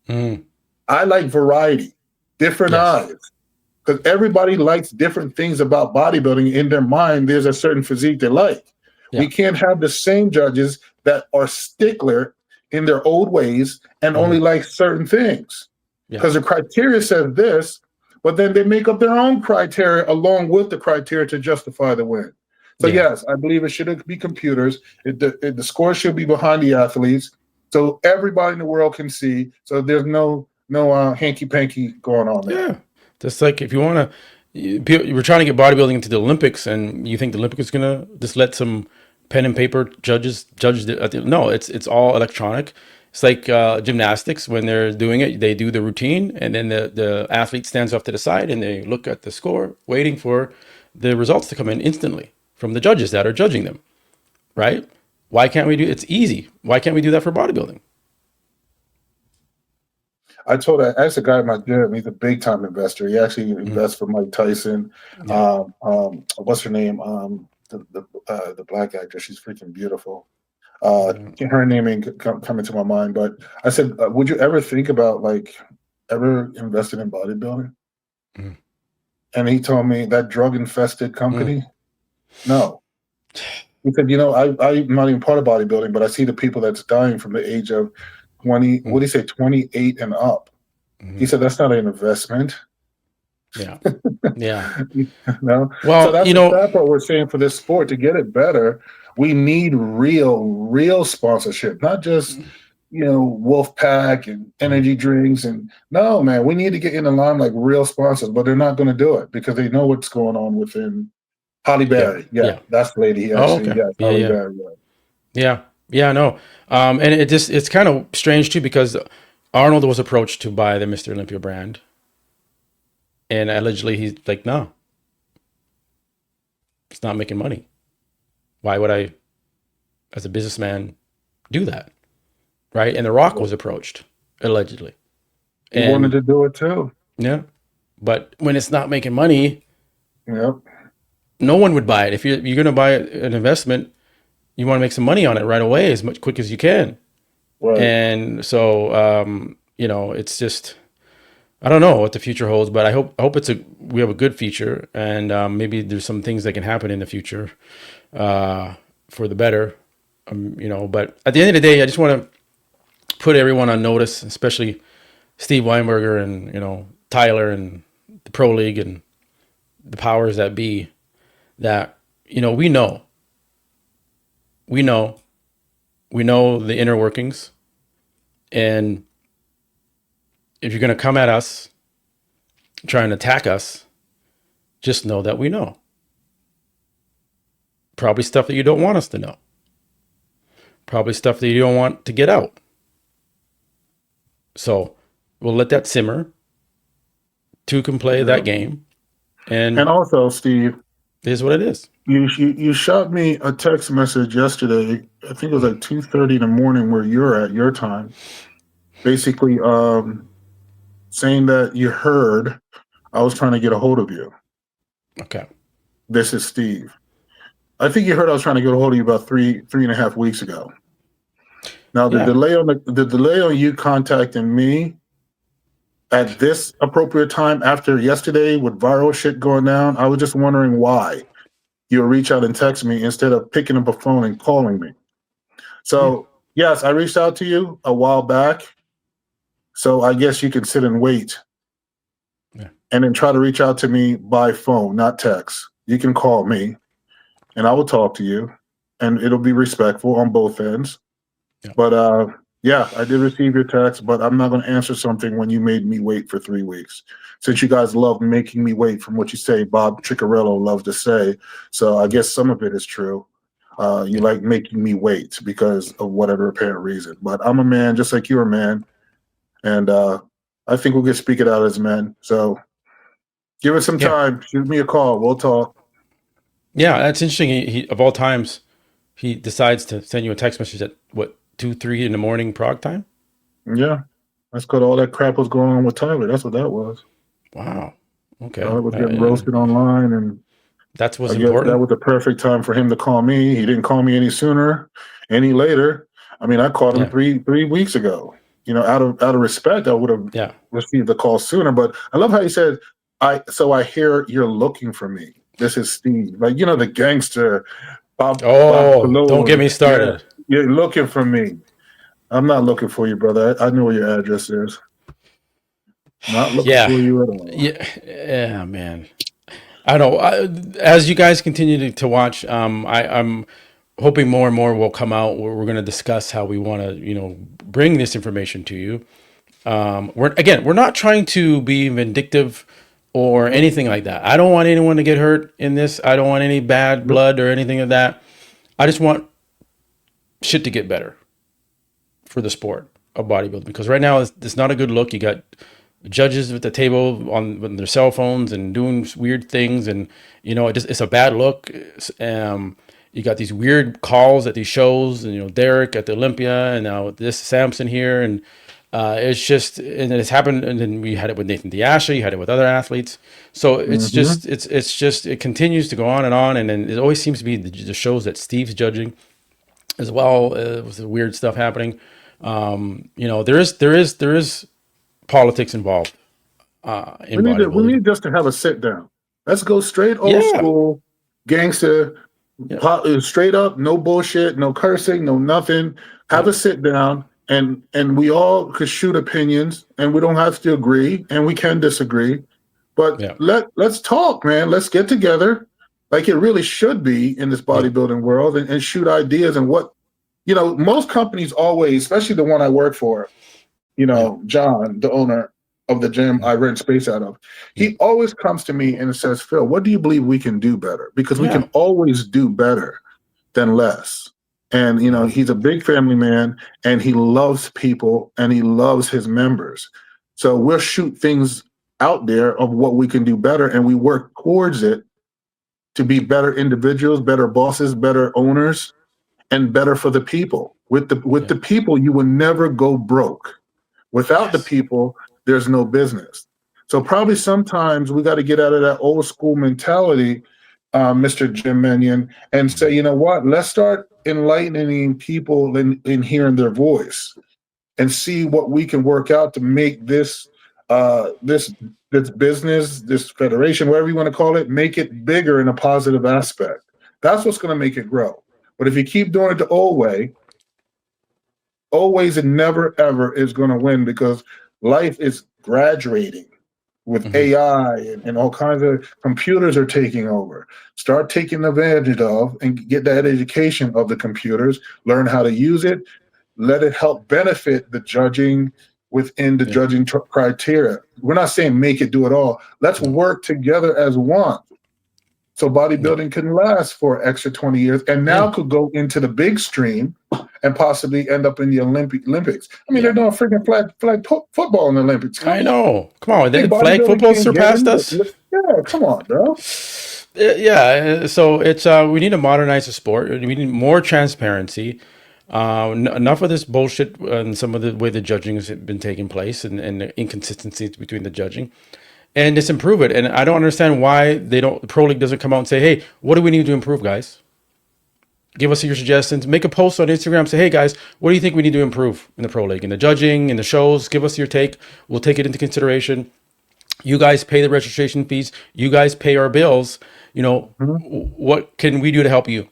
A: I like variety, different eyes. Because everybody likes different things about bodybuilding. In their mind, there's a certain physique they like. We can't have the same judges that are stickler in their old ways and only like certain things. Because the criteria says this, but then they make up their own criteria along with the criteria to justify the win. So
B: Yeah.
A: yes, I believe it should be computers. The score should be behind the athletes, so everybody in the world can see. So there's no hanky panky going on there.
B: Yeah. Just like if you want to, we're trying to get bodybuilding into the Olympics, and you think the Olympics is gonna just let some pen and paper judge no, it's all electronic. It's like gymnastics. When they're doing it, they do the routine, and then the athlete stands off to the side and they look at the score, waiting for the results to come in instantly from the judges that are judging them. Right? Why can't we do? It's easy. Why can't we do that for bodybuilding?
A: I asked a guy at my gym. He's a big time investor. He actually invests for Mike Tyson.
B: Yeah.
A: What's her name? The black actress. She's freaking beautiful. Her name ain't coming to my mind. But I said, would you ever think about ever investing in bodybuilding?
B: Mm.
A: And he told me that drug infested company. No. He said, I'm not even part of bodybuilding, but I see the people that's dying from the age of 20, what do you say, 28 and up. He said, that's not an investment.
B: Yeah. Yeah.
A: No.
B: Well,
A: So that's what we're saying for this sport. To get it better, we need real sponsorship, not just, Wolf Pack and energy drinks. And no, man, we need to get in the line like real sponsors, but they're not going to do it because they know what's going on within Holly Berry. Yeah. That's the lady he actually,
B: okay.
A: Holly Berry.
B: Yeah, no. And it's kind of strange too, because Arnold was approached to buy the Mr. Olympia brand. And allegedly he's like, no, it's not making money. Why would I, as a businessman, do that? Right? And The Rock was approached, allegedly.
A: He wanted to do it too.
B: Yeah. But when it's not making money,
A: Yep.
B: no one would buy it. If you're going to buy an investment, you want to make some money on it right away, as much quick as you can.
A: Right.
B: And so, it's just, I don't know what the future holds, but I hope we have a good future, and maybe there's some things that can happen in the future for the better, But at the end of the day, I just want to put everyone on notice, especially Steve Weinberger and Tyler and the Pro League and the powers that be, that we know the inner workings, and if you're going to come at us, try and attack us, just know that we know. Probably stuff that you don't want us to know. Probably stuff that you don't want to get out. So we'll let that simmer. Two can play that game. And
A: also, Steve,
B: it is what it is.
A: You shot me a text message yesterday. I think it was like 2:30 in the morning where you're at, your time. Basically, saying that you heard I was trying to get a hold of you.
B: Okay.
A: This is Steve. I think you heard I was trying to get a hold of you about three and a half weeks ago. Now the delay on you contacting me at this appropriate time after yesterday with viral shit going down, I was just wondering why you'll reach out and text me instead of picking up a phone and calling me. So yes, I reached out to you a while back. So I guess you can sit and wait and then try to reach out to me by phone, not text. You can call me and I will talk to you and it'll be respectful on both ends. Yeah. But I did receive your text, but I'm not going to answer something when you made me wait for 3 weeks. Since you guys love making me wait, from what you say, Bob Ciccarello loved to say. So I guess some of it is true. You like making me wait because of whatever apparent reason. But I'm a man just like you're a man. And I think we'll speak it out as men. So give us some time. Shoot me a call. We'll talk. Yeah,
B: that's interesting. He of all times, he decides to send you a text message at 2, 3 in the morning Prague time?
A: Yeah. That's because all that crap was going on with Tyler. That's what that was.
B: Wow. Okay.
A: Tyler was getting roasted online, and
B: that's what's
A: important. That was the perfect time for him to call me. He didn't call me any sooner, any later. I mean, I called him 3 weeks ago. Out of respect, I would have received the call sooner. But I love how he said, I hear you're looking for me. This is Steve. Like, the gangster. Bob
B: don't get me started.
A: Yeah, you're looking for me. I'm not looking for you, brother. I know where your address is. Not looking for you at all.
B: Yeah, man. I know. As you guys continue to watch, I'm hoping more and more will come out. We're going to discuss how we want to, bring this information to you. We're not trying to be vindictive or anything like that. I don't want anyone to get hurt in this. I don't want any bad blood or anything of that. I just want shit to get better for the sport of bodybuilding, because right now it's not a good look. You got judges at the table on their cell phones and doing weird things, and it's a bad look. You got these weird calls at these shows, and Derek at the Olympia, and now this Samson here, and it's just, and it's happened. And then we had it with Nathan Diasha, you had it with other athletes. So it's just it continues to go on, and then it always seems to be the shows that Steve's judging as well, with the weird stuff happening. There is politics involved in bodybuilding.
A: We need just to have a sit down. Let's go straight old school gangster, straight up, no bullshit, no cursing, no nothing. Have a sit down, and we all could shoot opinions, and we don't have to agree, and we can disagree, but let's talk, man. Let's get together like it really should be in this bodybuilding world, and shoot ideas. And what, most companies always, especially the one I work for, John, the owner of the gym I rent space out of, he always comes to me and says, Phil, what do you believe we can do better? Because we can always do better than less. And, he's a big family man, and he loves people, and he loves his members. So we'll shoot things out there of what we can do better, and we work towards it to be better individuals, better bosses, better owners, and better for the people. With the people, you will never go broke. Without the people, there's no business. So probably sometimes we got to get out of that old school mentality, Mr. Jim Manion, and say, you know what? Let's start enlightening people in hearing their voice, and see what we can work out to make this business, this federation, whatever you want to call it, make it bigger in a positive aspect. That's what's going to make it grow. But if you keep doing it the old way, always and never ever is going to win, because life is graduating with AI and all kinds of computers are taking over. Start taking advantage of and get that education of the computers, learn how to use it, let it help benefit the judging within the judging criteria. We're not saying make it do it all. Let's work together as one. So bodybuilding can last for an extra 20 years, and now could go into the big stream and possibly end up in the Olympics. I mean, they're doing freaking flag football in the Olympics.
B: I know. Come on. Flag football surpassed us?
A: Yeah, come on, bro.
B: Yeah. So it's we need to modernize the sport. We need more transparency. Enough of this bullshit and some of the way the judging has been taking place, and the inconsistencies between the judging. And just improve it. And I don't understand why the Pro League doesn't come out and say, hey, what do we need to improve, guys? Give us your suggestions. Make a post on Instagram. Say, hey, guys, what do you think we need to improve in the Pro League, in the judging, in the shows? Give us your take. We'll take it into consideration. You guys pay the registration fees. You guys pay our bills. What can we do to help you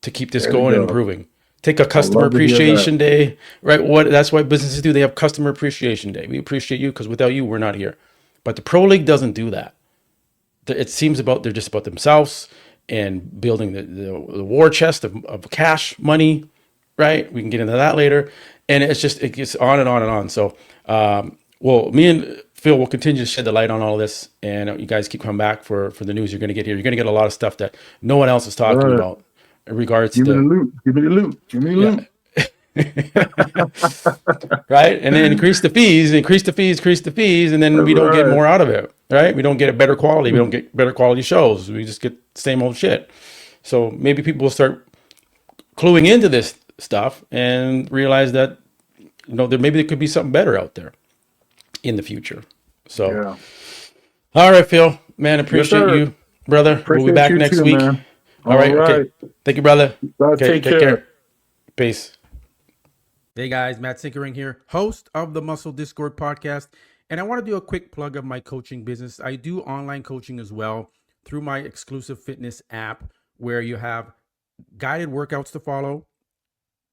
B: to keep this going and improving? Take a customer appreciation day, right? That's what businesses do. They have customer appreciation day. We appreciate you because without you, we're not here. But the Pro League doesn't do that. It seems they're just about themselves and building the war chest of cash money, right? We can get into that later. And it gets on and on and on. So, me and Phil will continue to shed the light on all of this. And you guys keep coming back for the news you're going to get here. You're going to get a lot of stuff that no one else is talking about in regards to...
A: Give me the loot.
B: Right, and then increase the fees, and then we don't get more out of it, right? We don't get a better quality. We don't get better quality shows. We just get the same old shit. So maybe people will start cluing into this stuff and realize that there could be something better out there in the future. So, all right, Phil, man, appreciate you, brother. We'll be back next week. Man. All right. Okay. Thank you, brother. Okay, take care. Peace. Hey guys, Matt Sinkering here, host of the Muscle Discord podcast, and I want to do a quick plug of my coaching business. I do online coaching as well through my exclusive fitness app, where you have guided workouts to follow,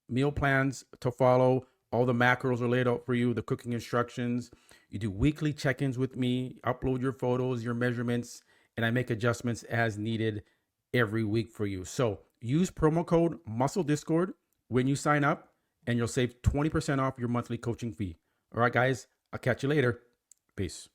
B: meal plans to follow, all the macros are laid out for you, the cooking instructions. You do weekly check-ins with me, upload your photos, your measurements, and I make adjustments as needed every week for you. So use promo code Muscle Discord when you sign up, and you'll save 20% off your monthly coaching fee. All right, guys, I'll catch you later. Peace.